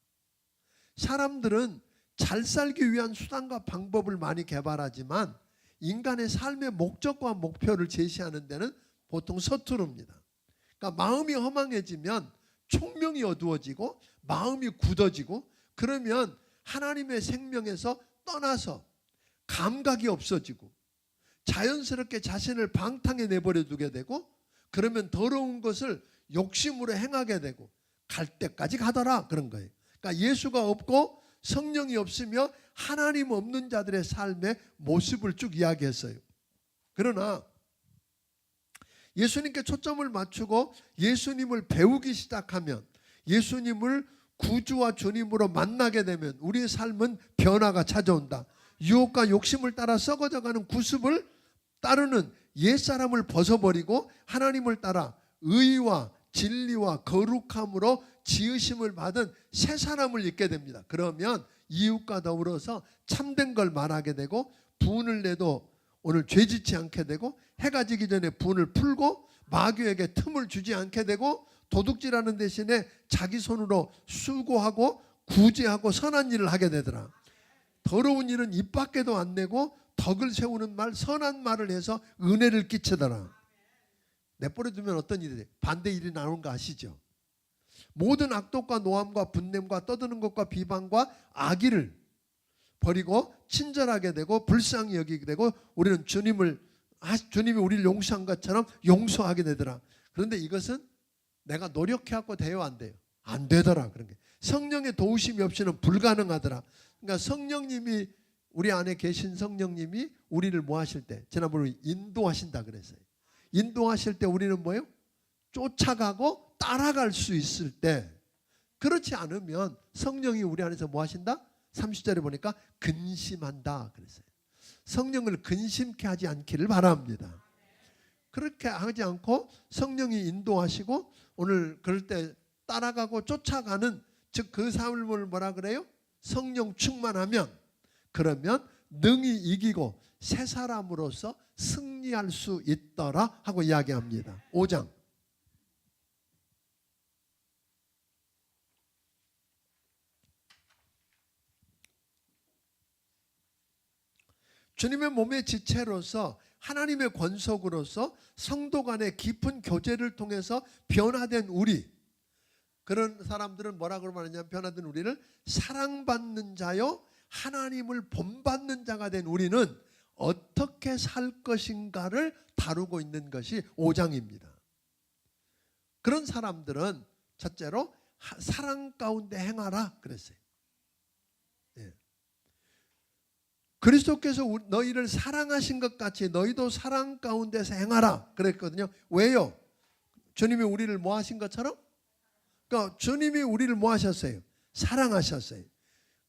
사람들은 잘 살기 위한 수단과 방법을 많이 개발하지만 인간의 삶의 목적과 목표를 제시하는 데는 보통 서투릅니다. 그러니까 마음이 허망해지면 총명이 어두워지고 마음이 굳어지고 그러면 하나님의 생명에서 떠나서 감각이 없어지고 자연스럽게 자신을 방탕에 내버려 두게 되고 그러면 더러운 것을 욕심으로 행하게 되고 갈 때까지 가더라 그런 거예요. 그러니까 예수가 없고 성령이 없으며 하나님 없는 자들의 삶의 모습을 쭉 이야기했어요. 그러나 예수님께 초점을 맞추고 예수님을 배우기 시작하면 예수님을 구주와 주님으로 만나게 되면 우리의 삶은 변화가 찾아온다. 유혹과 욕심을 따라 썩어져가는 구습을 따르는 옛사람을 벗어버리고 하나님을 따라 의와 진리와 거룩함으로 지으심을 받은 새 사람을 입게 됩니다. 그러면 이웃과 더불어서 참된 걸 말하게 되고 분을 내도 오늘 죄짓지 않게 되고 해가 지기 전에 분을 풀고 마귀에게 틈을 주지 않게 되고 도둑질하는 대신에 자기 손으로 수고하고 구제하고 선한 일을 하게 되더라. 더러운 일은 입 밖에도 안 내고 덕을 세우는 말 선한 말을 해서 은혜를 끼치더라. 내버려 두면 어떤 일이 돼? 반대 일이 나오는 거 아시죠? 모든 악독과 노함과 분냄과 떠드는 것과 비방과 악의를 버리고 친절하게 되고 불쌍히 여기게 되고 우리는 주님이 우리를 용서한 것처럼 용서하게 되더라. 그런데 이것은 내가 노력해갖고 돼요 안 돼요? 안 되더라. 그런 게 성령의 도우심이 없이는 불가능하더라. 그러니까 성령님이 우리 안에 계신 성령님이 우리를 뭐 하실 때 지난번에 인도하신다 그랬어요. 인도하실 때 우리는 뭐예요? 쫓아가고 따라갈 수 있을 때 그렇지 않으면 성령이 우리 안에서 뭐 하신다? 30절에 보니까 근심한다 그랬어요. 성령을 근심케 하지 않기를 바랍니다. 그렇게 하지 않고 성령이 인도하시고 오늘 그럴 때 따라가고 쫓아가는 즉 그 삶을 뭐라 그래요? 성령 충만하면 그러면 능히 이기고 새 사람으로서 승리할 수 있더라 하고 이야기합니다. 5장 주님의 몸의 지체로서 하나님의 권속으로서 성도 간의 깊은 교제를 통해서 변화된 우리 그런 사람들은 뭐라고 말하냐면 변화된 우리를 사랑받는 자요 하나님을 본받는 자가 된 우리는 어떻게 살 것인가를 다루고 있는 것이 5장입니다. 그런 사람들은 첫째로 사랑 가운데 행하라 그랬어요. 예. 그리스도께서 너희를 사랑하신 것 같이 너희도 사랑 가운데서 행하라 그랬거든요. 왜요? 주님이 우리를 뭐 하신 것처럼? 그러니까 주님이 우리를 뭐 하셨어요? 사랑하셨어요.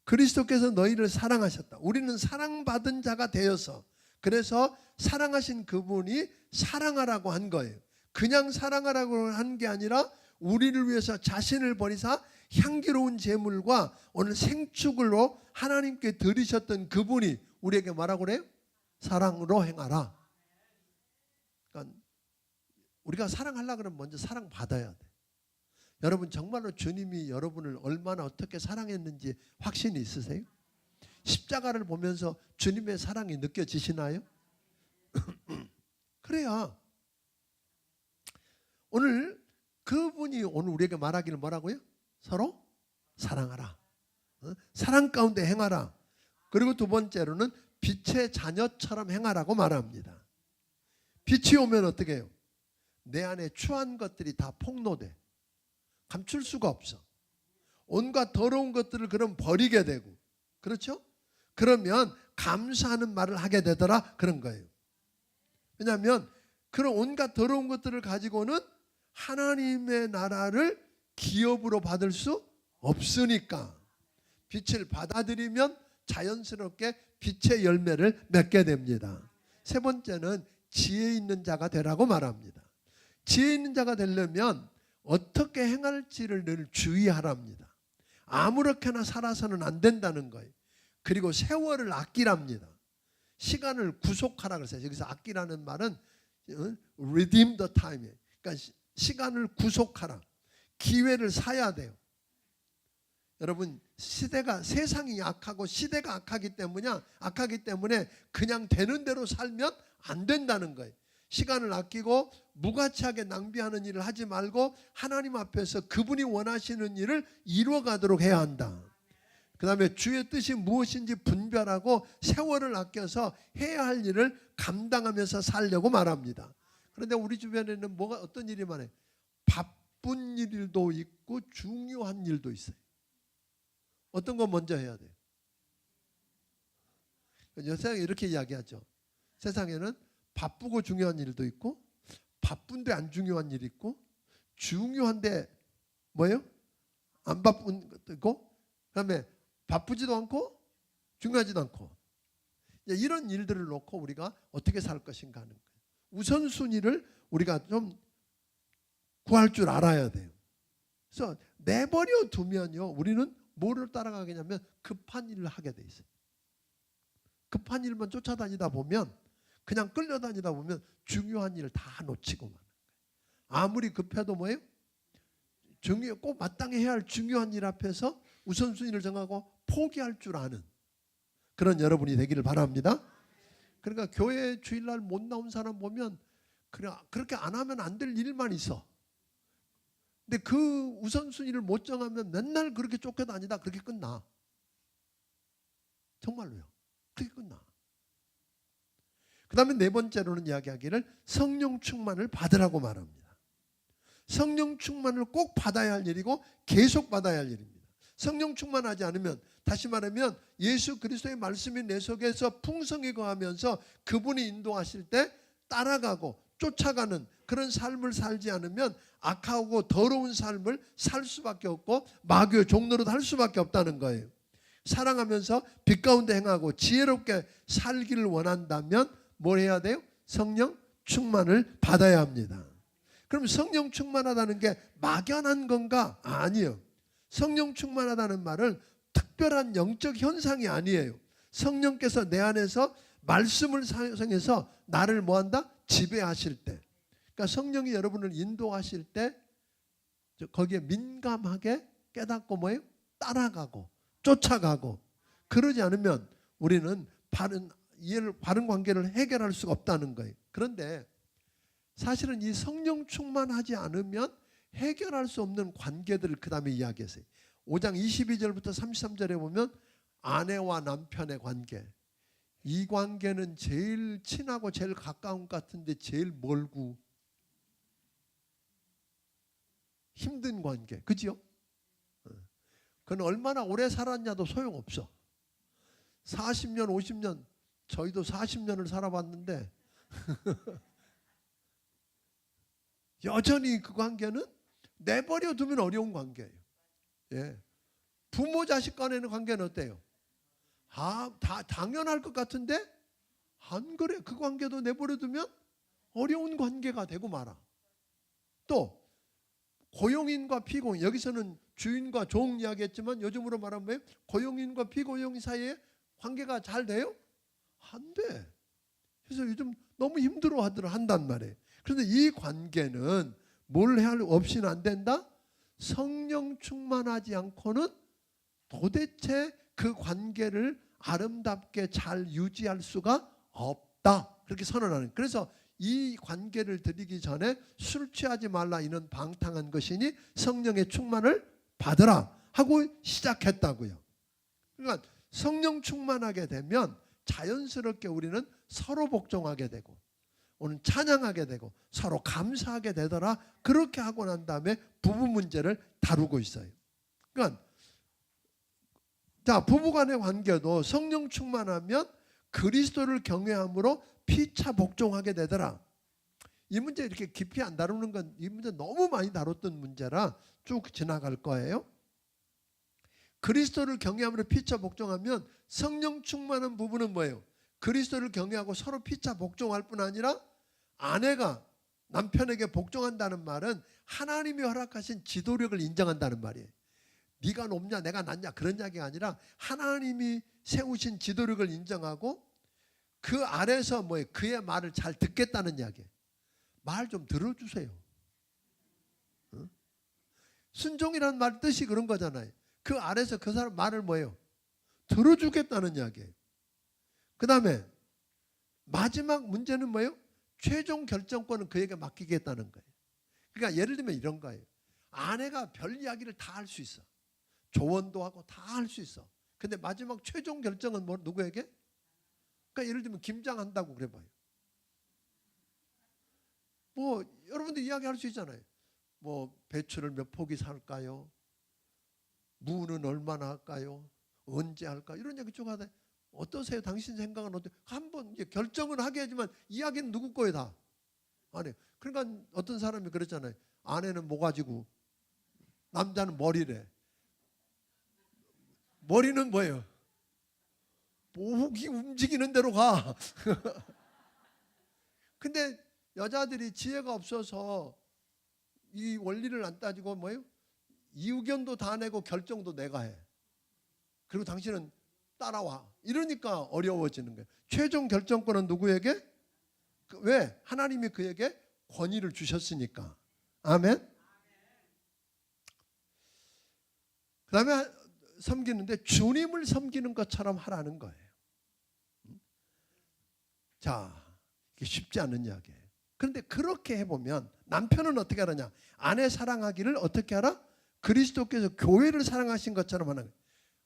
그리스도께서 너희를 사랑하셨다. 우리는 사랑받은 자가 되어서 그래서 사랑하신 그분이 사랑하라고 한 거예요. 그냥 사랑하라고 한 게 아니라 우리를 위해서 자신을 버리사 향기로운 제물과 오늘 생축으로 하나님께 드리셨던 그분이 우리에게 뭐라고 그래요? 사랑으로 행하라. 그러니까 우리가 사랑하려고 그러면 먼저 사랑받아야 돼. 여러분 정말로 주님이 여러분을 얼마나 어떻게 사랑했는지 확신이 있으세요? 십자가를 보면서 주님의 사랑이 느껴지시나요? 그래야 오늘 그분이 오늘 우리에게 말하기를 뭐라고요? 서로 사랑하라. 사랑 가운데 행하라. 그리고 두 번째로는 빛의 자녀처럼 행하라고 말합니다. 빛이 오면 어떻게 해요? 내 안에 추한 것들이 다 폭로돼. 감출 수가 없어. 온갖 더러운 것들을 그럼 버리게 되고, 그렇죠? 그러면 감사하는 말을 하게 되더라, 그런 거예요. 왜냐하면 그런 온갖 더러운 것들을 가지고는 하나님의 나라를 기업으로 받을 수 없으니까 빛을 받아들이면 자연스럽게 빛의 열매를 맺게 됩니다. 세 번째는 지혜 있는 자가 되라고 말합니다. 지혜 있는 자가 되려면 어떻게 행할지를 늘 주의하랍니다. 아무렇게나 살아서는 안 된다는 거예요. 그리고 세월을 아끼랍니다. 시간을 구속하라 그랬어요. 여기서 아끼라는 말은 redeem the time. 그러니까 시간을 구속하라. 기회를 사야 돼요. 여러분, 세상이 악하고 시대가 악하기 때문에 그냥 되는 대로 살면 안 된다는 거예요. 시간을 아끼고 무가치하게 낭비하는 일을 하지 말고 하나님 앞에서 그분이 원하시는 일을 이루어가도록 해야 한다. 그 다음에 주의 뜻이 무엇인지 분별하고 세월을 아껴서 해야 할 일을 감당하면서 살려고 말합니다. 그런데 우리 주변에는 어떤 일이 많아요? 바쁜 일도 있고 중요한 일도 있어요. 어떤 거 먼저 해야 돼요? 세상에 이렇게 이야기하죠. 세상에는 바쁘고 중요한 일도 있고 바쁜데 안 중요한 일이 있고 중요한데 뭐예요? 안 바쁜 것도 있고 그다음에 바쁘지도 않고 중요하지도 않고 이런 일들을 놓고 우리가 어떻게 살 것인가 하는 거예요. 우선순위를 우리가 좀 구할 줄 알아야 돼요. 그래서 내버려 두면요 우리는 뭐를 따라가겠냐면 급한 일을 하게 돼 있어요. 급한 일만 쫓아다니다 보면 그냥 끌려다니다 보면 중요한 일을 다 놓치고 마는 거예요. 아무리 급해도 뭐예요? 꼭 마땅히 해야 할 중요한 일 앞에서 우선순위를 정하고 포기할 줄 아는 그런 여러분이 되기를 바랍니다. 그러니까 교회 주일날 못 나온 사람 보면 그렇게 안 하면 안 될 일만 있어. 근데 그 우선순위를 못 정하면 맨날 그렇게 쫓겨다니다 그렇게 끝나. 정말로요. 그렇게 끝나. 그 다음에 네 번째로는 이야기하기를 성령 충만을 받으라고 말합니다. 성령 충만을 꼭 받아야 할 일이고 계속 받아야 할 일입니다. 성령 충만하지 않으면 다시 말하면 예수 그리스도의 말씀이 내 속에서 풍성히 거하면서 그분이 인도하실 때 따라가고 쫓아가는 그런 삶을 살지 않으면 악하고 더러운 삶을 살 수밖에 없고 마귀의 종노릇 할 수밖에 없다는 거예요. 사랑하면서 빛 가운데 행하고 지혜롭게 살기를 원한다면 뭘 해야 돼요? 성령 충만을 받아야 합니다. 그럼 성령 충만하다는 게 막연한 건가? 아니에요. 성령 충만하다는 말은 특별한 영적 현상이 아니에요. 성령께서 내 안에서 말씀을 사용해서 나를 뭐한다? 지배하실 때. 그러니까 성령이 여러분을 인도하실 때 거기에 민감하게 깨닫고 뭐예요? 따라가고 쫓아가고 그러지 않으면 우리는 바른 관계를 해결할 수가 없다는 거예요. 그런데 사실은 이 성령 충만하지 않으면 해결할 수 없는 관계들을 그 다음에 이야기했어요. 5장 22절부터 33절에 보면 아내와 남편의 관계. 이 관계는 제일 친하고 제일 가까운 것 같은데 제일 멀고 힘든 관계. 그죠? 그건 얼마나 오래 살았냐도 소용없어. 40년, 50년, 저희도 40년을 살아봤는데 여전히 그 관계는 내버려 두면 어려운 관계예요. 예. 부모 자식 간에는 관계는 어때요? 다 당연할 것 같은데 안 그래. 그 관계도 내버려 두면 어려운 관계가 되고 말아. 또 고용인과 피고인, 여기서는 주인과 종 이야기했지만 요즘으로 말하면 뭐예요? 고용인과 피고용 사이에 관계가 잘 돼요? 안 돼. 그래서 요즘 너무 힘들어 한단 말이에요. 그런데 이 관계는 뭘 해야 없이는 안 된다? 성령 충만하지 않고는 도대체 그 관계를 아름답게 잘 유지할 수가 없다. 그렇게 선언하는. 그래서 이 관계를 드리기 전에 술 취하지 말라 이는 방탕한 것이니 성령의 충만을 받으라 하고 시작했다고요. 그러니까 성령 충만하게 되면 자연스럽게 우리는 서로 복종하게 되고 오늘 찬양하게 되고 서로 감사하게 되더라. 그렇게 하고 난 다음에 부부 문제를 다루고 있어요. 그러니까 자, 부부간의 관계도 성령 충만하면 그리스도를 경외함으로 피차 복종하게 되더라. 이 문제 이렇게 깊이 안 다루는 건 이 문제 너무 많이 다뤘던 문제라 쭉 지나갈 거예요. 그리스도를 경외함으로 피차 복종하면 성령 충만한 부부는 뭐예요? 그리스도를 경외하고 서로 피차 복종할 뿐 아니라 아내가 남편에게 복종한다는 말은 하나님이 허락하신 지도력을 인정한다는 말이에요. 네가 높냐 내가 낮냐 그런 이야기가 아니라 하나님이 세우신 지도력을 인정하고 그 아래서 뭐예요? 그의 말을 잘 듣겠다는 이야기예요. 말 좀 들어주세요. 어? 순종이라는 말 뜻이 그런 거잖아요. 그 아래서 그 사람 말을 뭐예요? 들어주겠다는 이야기예요. 그 다음에 마지막 문제는 뭐예요? 최종 결정권은 그에게 맡기겠다는 거예요. 그러니까 예를 들면 이런 거예요. 아내가 별 이야기를 다 할 수 있어. 조언도 하고 다 할 수 있어. 근데 마지막 최종 결정은 뭐 누구에게? 그러니까 예를 들면 김장한다고 그래봐요. 뭐 여러분들 이야기할 수 있잖아요. 뭐 배추를 몇 포기 살까요? 무는 얼마나 할까요? 언제 할까? 이런 얘기 쭉 하다. 어떠세요? 당신 생각은 어때요? 한번 이제 결정은 하게 하지만 이야기는 누구 거예요 다? 아니. 그러니까 어떤 사람이 그랬잖아요. 아내는 뭐 가지고 남자는 머리래. 머리는 뭐예요? 목이 움직이는 대로 가. 근데 여자들이 지혜가 없어서 이 원리를 안 따지고 뭐예요? 이 의견도 다 내고 결정도 내가 해. 그리고 당신은 따라와. 이러니까 어려워지는 거예요. 최종 결정권은 누구에게? 왜? 하나님이 그에게 권위를 주셨으니까. 아멘. 그 다음에 섬기는데 주님을 섬기는 것처럼 하라는 거예요. 자, 이게 쉽지 않은 이야기예요. 그런데 그렇게 해보면 남편은 어떻게 하느냐? 아내 사랑하기를 어떻게 하라? 그리스도께서 교회를 사랑하신 것처럼 하는 거예요.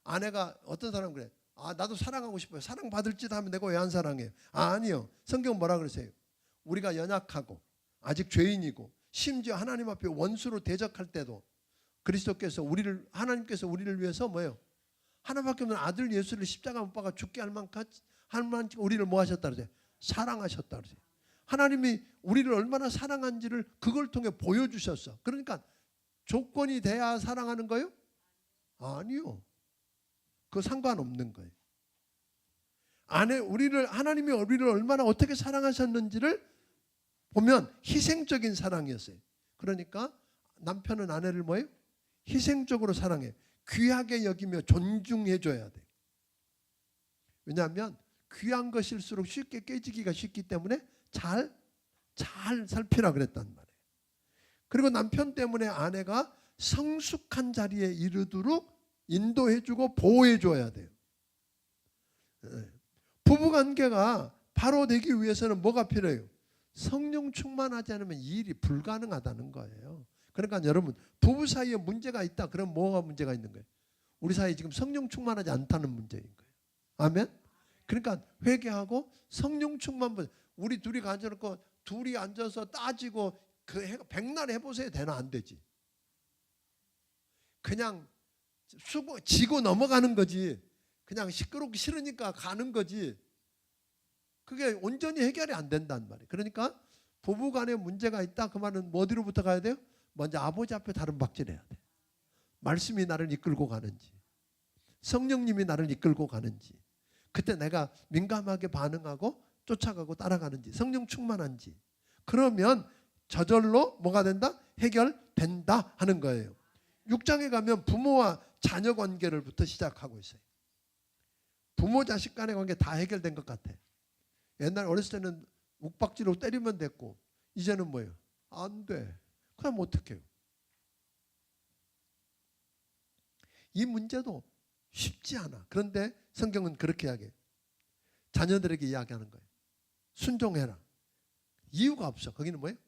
아내가 어떤 사람은 그래. 아, 나도 사랑하고 싶어요. 사랑받을 짓 하면 내가 왜 안 사랑해요? 아니요. 성경은 뭐라 그러세요? 우리가 연약하고 아직 죄인이고 심지어 하나님 앞에 원수로 대적할 때도 그리스도께서 하나님께서 우리를 위해서 뭐예요? 하나밖에 없는 아들 예수를 십자가 못 박아 죽게 할 만큼 우리를 뭐 하셨다 그러세요? 사랑하셨다 그러세요. 하나님이 우리를 얼마나 사랑한지를 그걸 통해 보여주셨어. 그러니까 조건이 돼야 사랑하는 거예요? 아니요. 그거 상관없는 거예요. 하나님이 우리를 얼마나 어떻게 사랑하셨는지를 보면 희생적인 사랑이었어요. 그러니까 남편은 아내를 뭐예요? 희생적으로 사랑해. 귀하게 여기며 존중해 줘야 돼. 왜냐하면 귀한 것일수록 쉽게 깨지기가 쉽기 때문에 잘 살피라 그랬단 말이에요. 그리고 남편 때문에 아내가 성숙한 자리에 이르도록 인도해주고 보호해줘야 돼요. 부부관계가 바로 되기 위해서는 뭐가 필요해요? 성령 충만하지 않으면 이 일이 불가능하다는 거예요. 그러니까 여러분 부부 사이에 문제가 있다. 그럼 뭐가 문제가 있는 거예요? 우리 사이에 지금 성령 충만하지 않다는 문제인 거예요. 아멘? 그러니까 회개하고 성령 충만. 우리 둘이 앉아놓고 둘이 앉아서 따지고 백날 해보세요. 되나? 안 되지. 그냥 지고 넘어가는 거지. 그냥 시끄럽고 싫으니까 가는 거지. 그게 온전히 해결이 안 된단 말이에요. 그러니까 부부간에 문제가 있다. 그 말은 어디로부터 가야 돼요? 먼저 아버지 앞에 다름박질해야 돼. 말씀이 나를 이끌고 가는지, 성령님이 나를 이끌고 가는지, 그때 내가 민감하게 반응하고 쫓아가고 따라가는지, 성령 충만한지. 그러면 저절로 뭐가 된다? 해결된다 하는 거예요. 6장에 가면 부모와 자녀 관계를부터 시작하고 있어요. 부모 자식 간의 관계 다 해결된 것 같아. 옛날 어렸을 때는 욱박지로 때리면 됐고 이제는 뭐예요? 안 돼. 그럼 어떡해요? 이 문제도 쉽지 않아. 그런데 성경은 그렇게 이야기해요. 자녀들에게 이야기하는 거예요. 순종해라. 이유가 없어. 거기는 뭐예요?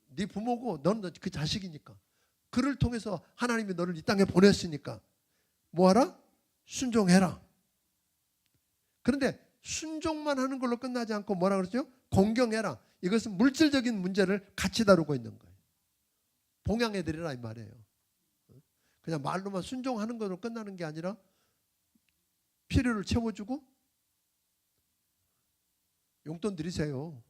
네 부모고 너는 그 자식이니까. 그를 통해서 하나님이 너를 이 땅에 보냈으니까 뭐하라? 순종해라. 그런데 순종만 하는 걸로 끝나지 않고 뭐라 그러죠? 공경해라. 이것은 물질적인 문제를 같이 다루고 있는 거예요. 봉양해드리라 이 말이에요. 그냥 말로만 순종하는 걸로 끝나는 게 아니라 필요를 채워주고 용돈 드리세요.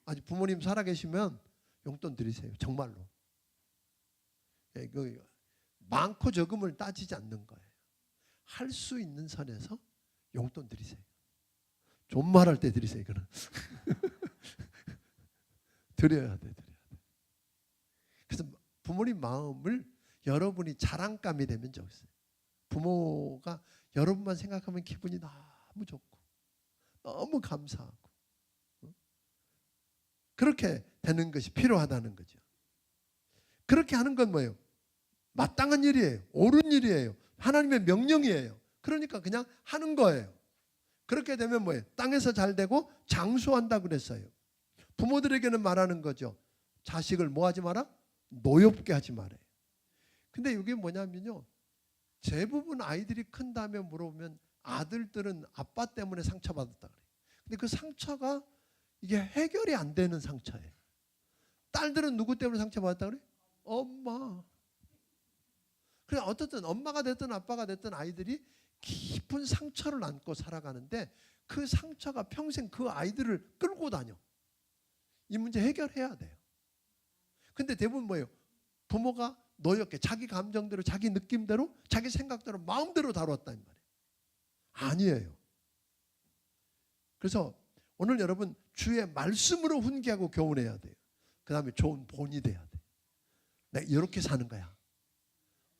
아직 부모님 살아계시면 용돈 드리세요. 정말로. 많고 적음을 따지지 않는 거예요. 할 수 있는 선에서 용돈 드리세요. 존말할 때 드리세요. 이거는. 드려야 돼. 그래서 부모님 마음을 여러분이 자랑감이 되면 좋겠어요. 부모가 여러분만 생각하면 기분이 너무 좋고 너무 감사하고 그렇게 되는 것이 필요하다는 거죠. 그렇게 하는 건 뭐예요? 마땅한 일이에요. 옳은 일이에요. 하나님의 명령이에요. 그러니까 그냥 하는 거예요. 그렇게 되면 뭐예요? 땅에서 잘 되고 장수한다 그랬어요. 부모들에게는 말하는 거죠. 자식을 뭐 하지 마라? 노엽게 하지 말아요. 근데 이게 뭐냐면요. 대부분 아이들이 큰 다음에 물어보면 아들들은 아빠 때문에 상처받았다 그래요. 근데 그 상처가 이게 해결이 안 되는 상처예요. 딸들은 누구 때문에 상처받았다 그래요? 엄마. 그래 어떻든 엄마가 됐든 아빠가 됐든 아이들이 깊은 상처를 안고 살아가는데 그 상처가 평생 그 아이들을 끌고 다녀. 이 문제 해결해야 돼요. 근데 대부분 뭐예요? 부모가 노엽게 자기 감정대로 자기 느낌대로 자기 생각대로 마음대로 다뤘다 이 말이에요. 아니에요. 그래서 오늘 여러분 주의 말씀으로 훈계하고 교훈해야 돼요. 그 다음에 좋은 본이 돼야 돼요. 내가 이렇게 사는 거야.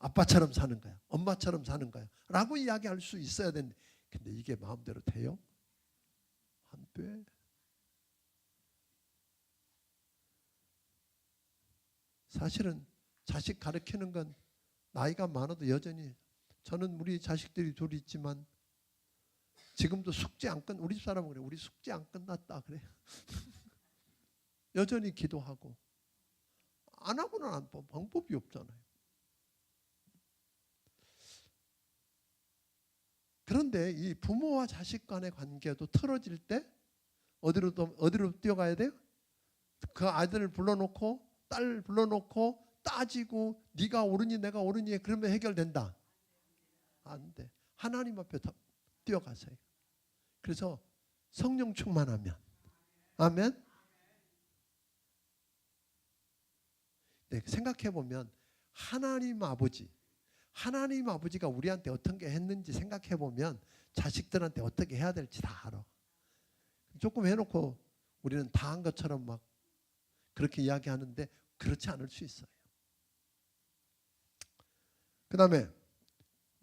아빠처럼 사는 거야. 엄마처럼 사는 거야. 라고 이야기할 수 있어야 되는데 근데 이게 마음대로 돼요? 안 돼. 사실은 자식 가르치는 건 나이가 많아도 여전히 저는 우리 자식들이 둘이 있지만 지금도 숙제 안 끝 우리 집 사람은 그래. 우리 숙제 안 끝났다 그래. 여전히 기도하고 안 하고는 안 방법이 없잖아요. 그런데 이 부모와 자식 간의 관계도 틀어질 때 어디로 뛰어가야 돼요? 그 아이들을 불러놓고 딸 불러놓고 따지고 네가 옳으니 내가 옳으니 그러면 해결된다. 안 돼. 하나님 앞에 뛰어가세요. 그래서 성령 충만하면 아멘. 네, 생각해 보면 하나님 아버지가 우리한테 어떤 게 했는지 생각해 보면 자식들한테 어떻게 해야 될지 다 알아. 조금 해놓고 우리는 다 한 것처럼 막 그렇게 이야기하는데 그렇지 않을 수 있어요. 그 다음에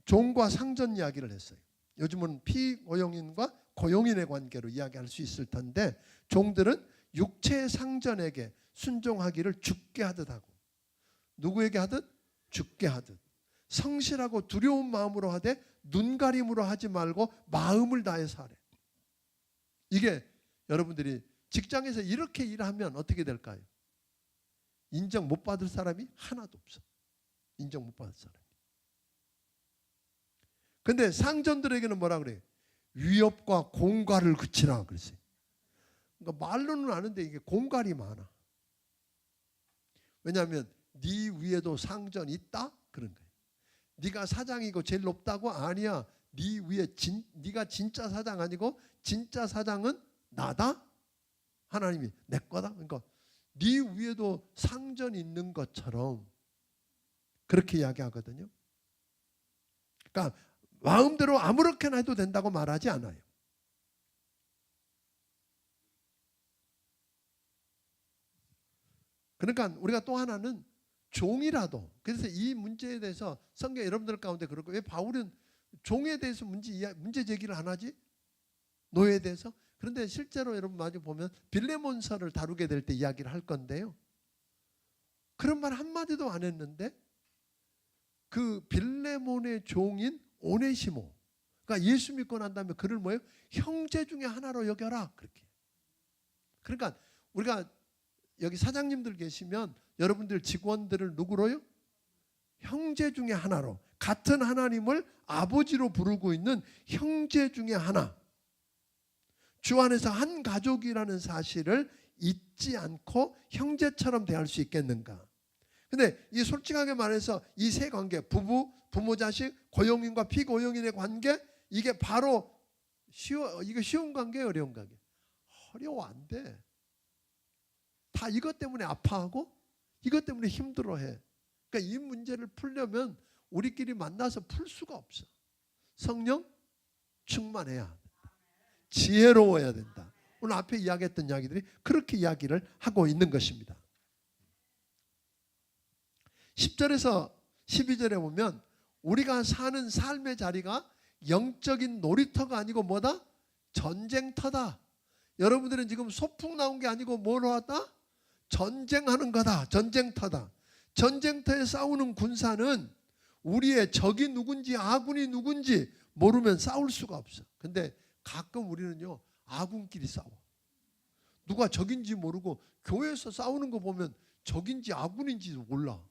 종과 상전 이야기를 했어요. 요즘은 피고용인과 고용인의 관계로 이야기할 수 있을 텐데 종들은 육체의 상전에게 순종하기를 죽게 하듯 하고 누구에게 하듯? 죽게 하듯 성실하고 두려운 마음으로 하되 눈가림으로 하지 말고 마음을 다해서 하래. 이게 여러분들이 직장에서 이렇게 일하면 어떻게 될까요? 인정 못 받을 사람이 하나도 없어. 인정 못 받을 사람이. 근데 상전들에게는 뭐라 그래요? 위협과 공갈을 그치라 그랬어요. 그러니까 말로는 아는데 이게 공갈이 많아. 왜냐하면 네 위에도 상전이 있다? 그런 거예요. 네가 사장이고 제일 높다고? 아니야. 네 위에 네가 진짜 사장 아니고 진짜 사장은 나다? 하나님이 내 거다? 그러니까 네 위에도 상전이 있는 것처럼 그렇게 이야기하거든요. 그러니까 마음대로 아무렇게나 해도 된다고 말하지 않아요. 그러니까 우리가 또 하나는 종이라도 그래서 이 문제에 대해서 성경 여러분들 가운데 그렇고 왜 바울은 종에 대해서 문제 제기를 안 하지? 노예에 대해서? 그런데 실제로 여러분 많이 보면 빌레몬서를 다루게 될 때 이야기를 할 건데요. 그런 말 한마디도 안 했는데 그 빌레몬의 종인 오네시모 그러니까 예수 믿고 난 다음에 그를 뭐예요? 형제 중에 하나로 여겨라 그렇게 그러니까 우리가 여기 사장님들 계시면 여러분들 직원들을 누구로요? 형제 중에 하나로, 같은 하나님을 아버지로 부르고 있는 형제 중에 하나, 주 안에서 한 가족이라는 사실을 잊지 않고 형제처럼 대할 수 있겠는가? 근데 이 솔직하게 말해서 이 세 관계, 부부, 부모, 자식, 고용인과 피고용인의 관계, 이게 바로 이게 쉬운 관계예요, 어려운 관계? 어려워, 안 돼. 다 이것 때문에 아파하고 이것 때문에 힘들어해. 그러니까 이 문제를 풀려면 우리끼리 만나서 풀 수가 없어. 성령 충만해야 된다. 지혜로워야 된다. 오늘 앞에 이야기했던 이야기들이 그렇게 이야기를 하고 있는 것입니다. 10절에서 12절에 보면 우리가 사는 삶의 자리가 영적인 놀이터가 아니고 뭐다? 전쟁터다. 여러분들은 지금 소풍 나온 게 아니고 뭐로 왔다? 전쟁하는 거다. 전쟁터다. 전쟁터에 싸우는 군사는 우리의 적이 누군지 아군이 누군지 모르면 싸울 수가 없어. 근데 가끔 우리는요, 아군끼리 싸워. 누가 적인지 모르고 교회에서 싸우는 거 보면 적인지 아군인지도 몰라.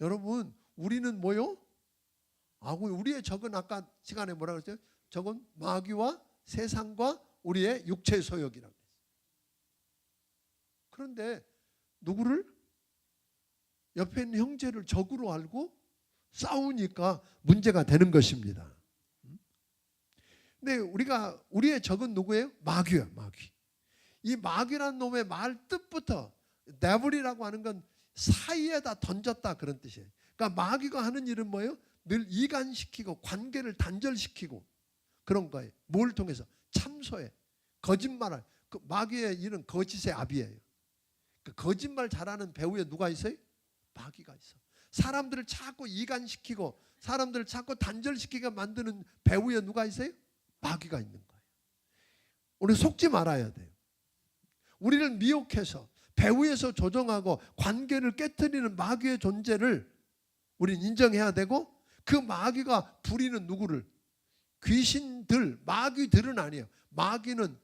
여러분, 우리는 뭐요? 아군. 우리의 적은 아까 시간에 뭐라 그랬어요? 적은 마귀와 세상과 우리의 육체의 소욕이라고 했어요. 그런데 누구를? 옆에 있는 형제를 적으로 알고 싸우니까 문제가 되는 것입니다. 근데 우리의 적은 누구예요? 마귀예요, 마귀. 이 마귀라는 놈의 말 뜻부터 데블이라고 하는 건 사이에다 던졌다 그런 뜻이에요. 그러니까 마귀가 하는 일은 뭐예요? 늘 이간시키고 관계를 단절시키고 그런 거예요. 뭘 통해서? 참소해, 거짓말을. 그 마귀의 일은 거짓의 아비예요. 그 거짓말 잘하는 배우에 누가 있어요? 마귀가 있어. 사람들을 자꾸 이간시키고 사람들을 자꾸 단절시키게 만드는 배우에 누가 있어요? 마귀가 있는 거예요. 우리 속지 말아야 돼요. 우리를 미혹해서 배후에서 조종하고 관계를 깨트리는 마귀의 존재를 우리는 인정해야 되고, 그 마귀가 부리는 누구를? 귀신들, 마귀들은 아니에요. 마귀는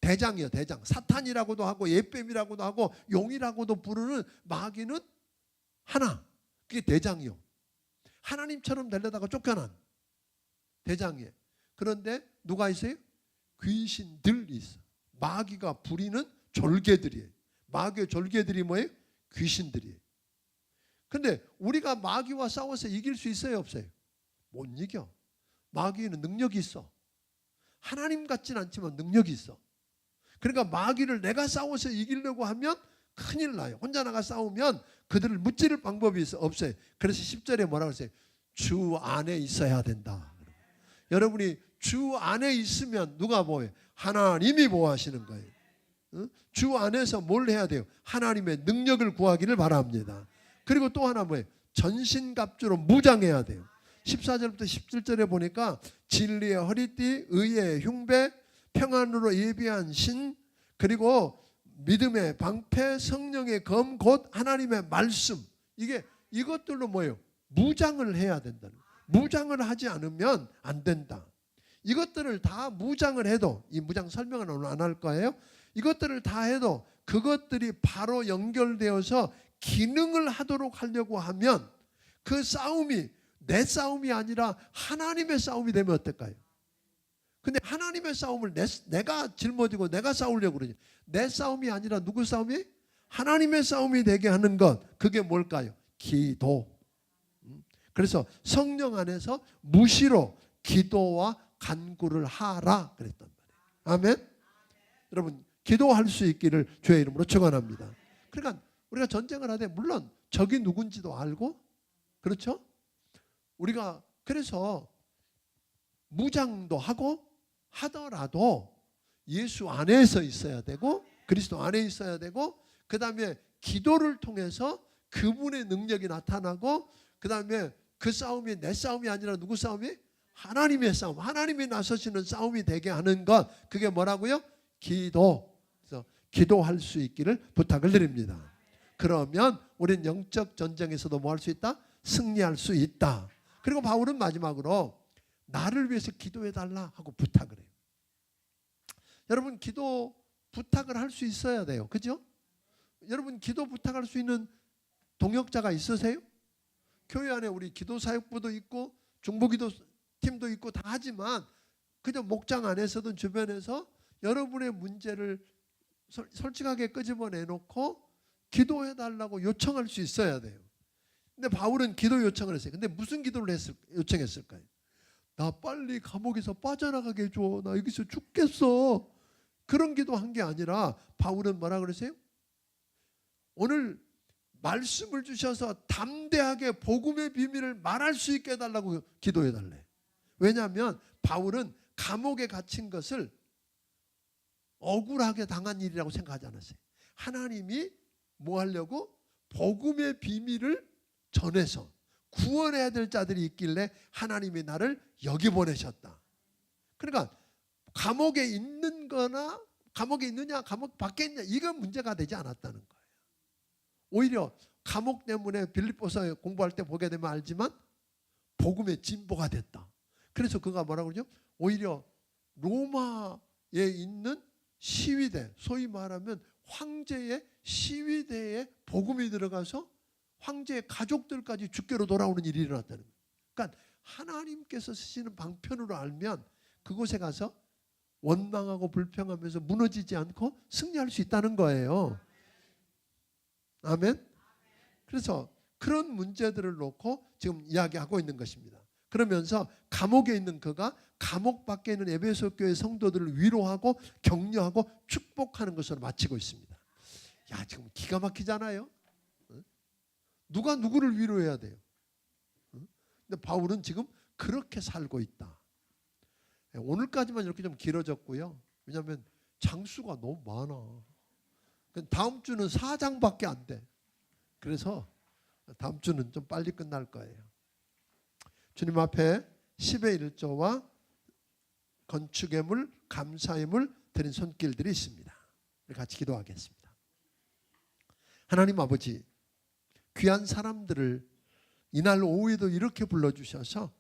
대장이에요, 대장. 사탄이라고도 하고 예뱀이라고도 하고 용이라고도 부르는 마귀는 하나. 그게 대장이요. 하나님처럼 되려다가 쫓겨난 대장이에요. 그런데 누가 있어요? 귀신들이 있어. 마귀가 부리는 졸개들이에요. 마귀의 졸개들이 뭐예요? 귀신들이에요. 근데 우리가 마귀와 싸워서 이길 수 있어요, 없어요? 못 이겨. 마귀는 능력이 있어. 하나님 같지는 않지만 능력이 있어. 그러니까 마귀를 내가 싸워서 이기려고 하면 큰일 나요. 혼자 나가 싸우면 그들을 무찌를 방법이 없어요. 그래서 10절에 뭐라고 했어요? 주 안에 있어야 된다. 여러분이 주 안에 있으면 누가 보호해요? 하나님이 보호하시는 거예요. 주 안에서 뭘 해야 돼요? 하나님의 능력을 구하기를 바랍니다. 그리고 또 하나 뭐예요? 전신갑주로 무장해야 돼요. 14절부터 17절에 보니까 진리의 허리띠, 의의 흉배, 평안으로 예비한 신, 그리고 믿음의 방패, 성령의 검, 곧 하나님의 말씀. 이것들로 뭐예요? 무장을 해야 된다는 거예요. 무장을 하지 않으면 안 된다. 이것들을 다 무장을 해도, 이 무장 설명은 오늘 안 할 거예요. 이것들을 다 해도 그것들이 바로 연결되어서 기능을 하도록 하려고 하면 그 싸움이 내 싸움이 아니라 하나님의 싸움이 되면 어떨까요? 근데 하나님의 싸움을 내가 짊어지고 내가 싸우려고 그러지. 내 싸움이 아니라 누구 싸움이? 하나님의 싸움이 되게 하는 것. 그게 뭘까요? 기도. 그래서 성령 안에서 무시로 기도와 간구를 하라 그랬단 말이에요. 아멘. 여러분, 기도할 수 있기를 주의 이름으로 축원합니다. 그러니까 우리가 전쟁을 하되 물론 적이 누군지도 알고, 그렇죠? 우리가 그래서 무장도 하고 하더라도 예수 안에서 있어야 되고 그리스도 안에 있어야 되고, 그 다음에 기도를 통해서 그분의 능력이 나타나고, 그 다음에 그 싸움이 내 싸움이 아니라 누구 싸움이? 하나님의 싸움. 하나님이 나서시는 싸움이 되게 하는 것. 그게 뭐라고요? 기도. 그래서 기도할 수 있기를 부탁을 드립니다. 그러면 우리는 영적 전쟁에서도 뭐 할 수 있다? 승리할 수 있다. 그리고 바울은 마지막으로 나를 위해서 기도해 달라 하고 부탁을 해요. 여러분, 기도 부탁을 할 수 있어야 돼요. 그죠? 여러분 기도 부탁할 수 있는 동역자가 있으세요? 교회 안에 우리 기도사역부도 있고 중보기도 팀도 있고 다 하지만 그냥 목장 안에서든 주변에서 여러분의 문제를 솔직하게 끄집어내놓고 기도해달라고 요청할 수 있어야 돼요. 근데 바울은 기도 요청을 했어요. 근데 무슨 기도를 요청했을까요? 나 빨리 감옥에서 빠져나가게 해줘. 나 여기서 죽겠어. 그런 기도한 게 아니라 바울은 뭐라 그러세요? 오늘 말씀을 주셔서 담대하게 복음의 비밀을 말할 수 있게 해달라고 기도해달래. 왜냐하면 바울은 감옥에 갇힌 것을 억울하게 당한 일이라고 생각하지 않았어요. 하나님이 뭐 하려고? 복음의 비밀을 전해서 구원해야 될 자들이 있길래 하나님이 나를 여기 보내셨다. 그러니까 감옥에 있는 거나 감옥에 있느냐 감옥 밖에 있느냐 이건 문제가 되지 않았다는 거예요. 오히려 감옥 때문에 빌립보서 공부할 때 보게 되면 알지만 복음의 진보가 됐다. 그래서 그가 뭐라고 그러죠? 오히려 로마에 있는 시위대, 소위 말하면 황제의 시위대에 복음이 들어가서 황제의 가족들까지 죽게로 돌아오는 일이 일어났다는 거예요. 그러니까 하나님께서 쓰시는 방편으로 알면 그곳에 가서 원망하고 불평하면서 무너지지 않고 승리할 수 있다는 거예요. 아멘. 그래서 그런 문제들을 놓고 지금 이야기하고 있는 것입니다. 그러면서 감옥에 있는 그가 감옥 밖에 있는 에베소 교회 성도들을 위로하고 격려하고 축복하는 것으로 마치고 있습니다. 야, 지금 기가 막히잖아요. 누가 누구를 위로해야 돼요? 근데 바울은 지금 그렇게 살고 있다. 오늘까지만 이렇게 좀 길어졌고요. 왜냐하면 장수가 너무 많아. 다음 주는 4장밖에 안 돼. 그래서 다음 주는 좀 빨리 끝날 거예요. 주님 앞에 10의 1조와 건축의 물, 감사의 물 드린 손길들이 있습니다. 우리 같이 기도하겠습니다. 하나님 아버지, 귀한 사람들을 이날 오후에도 이렇게 불러주셔서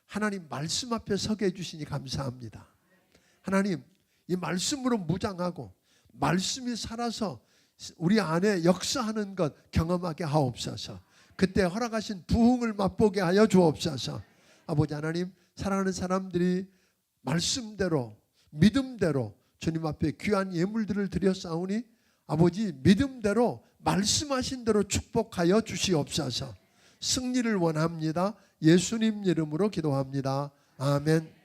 하나님 말씀 앞에 서게 해주시니 감사합니다. 하나님, 이 말씀으로 무장하고 말씀이 살아서 우리 안에 역사하는 것 경험하게 하옵소서. 그때 허락하신 부흥을 맛보게 하여 주옵소서. 아버지 하나님, 사랑하는 사람들이 말씀대로 믿음대로 주님 앞에 귀한 예물들을 드렸사오니 아버지 믿음대로 말씀하신 대로 축복하여 주시옵소서. 승리를 원합니다. 예수님 이름으로 기도합니다. 아멘.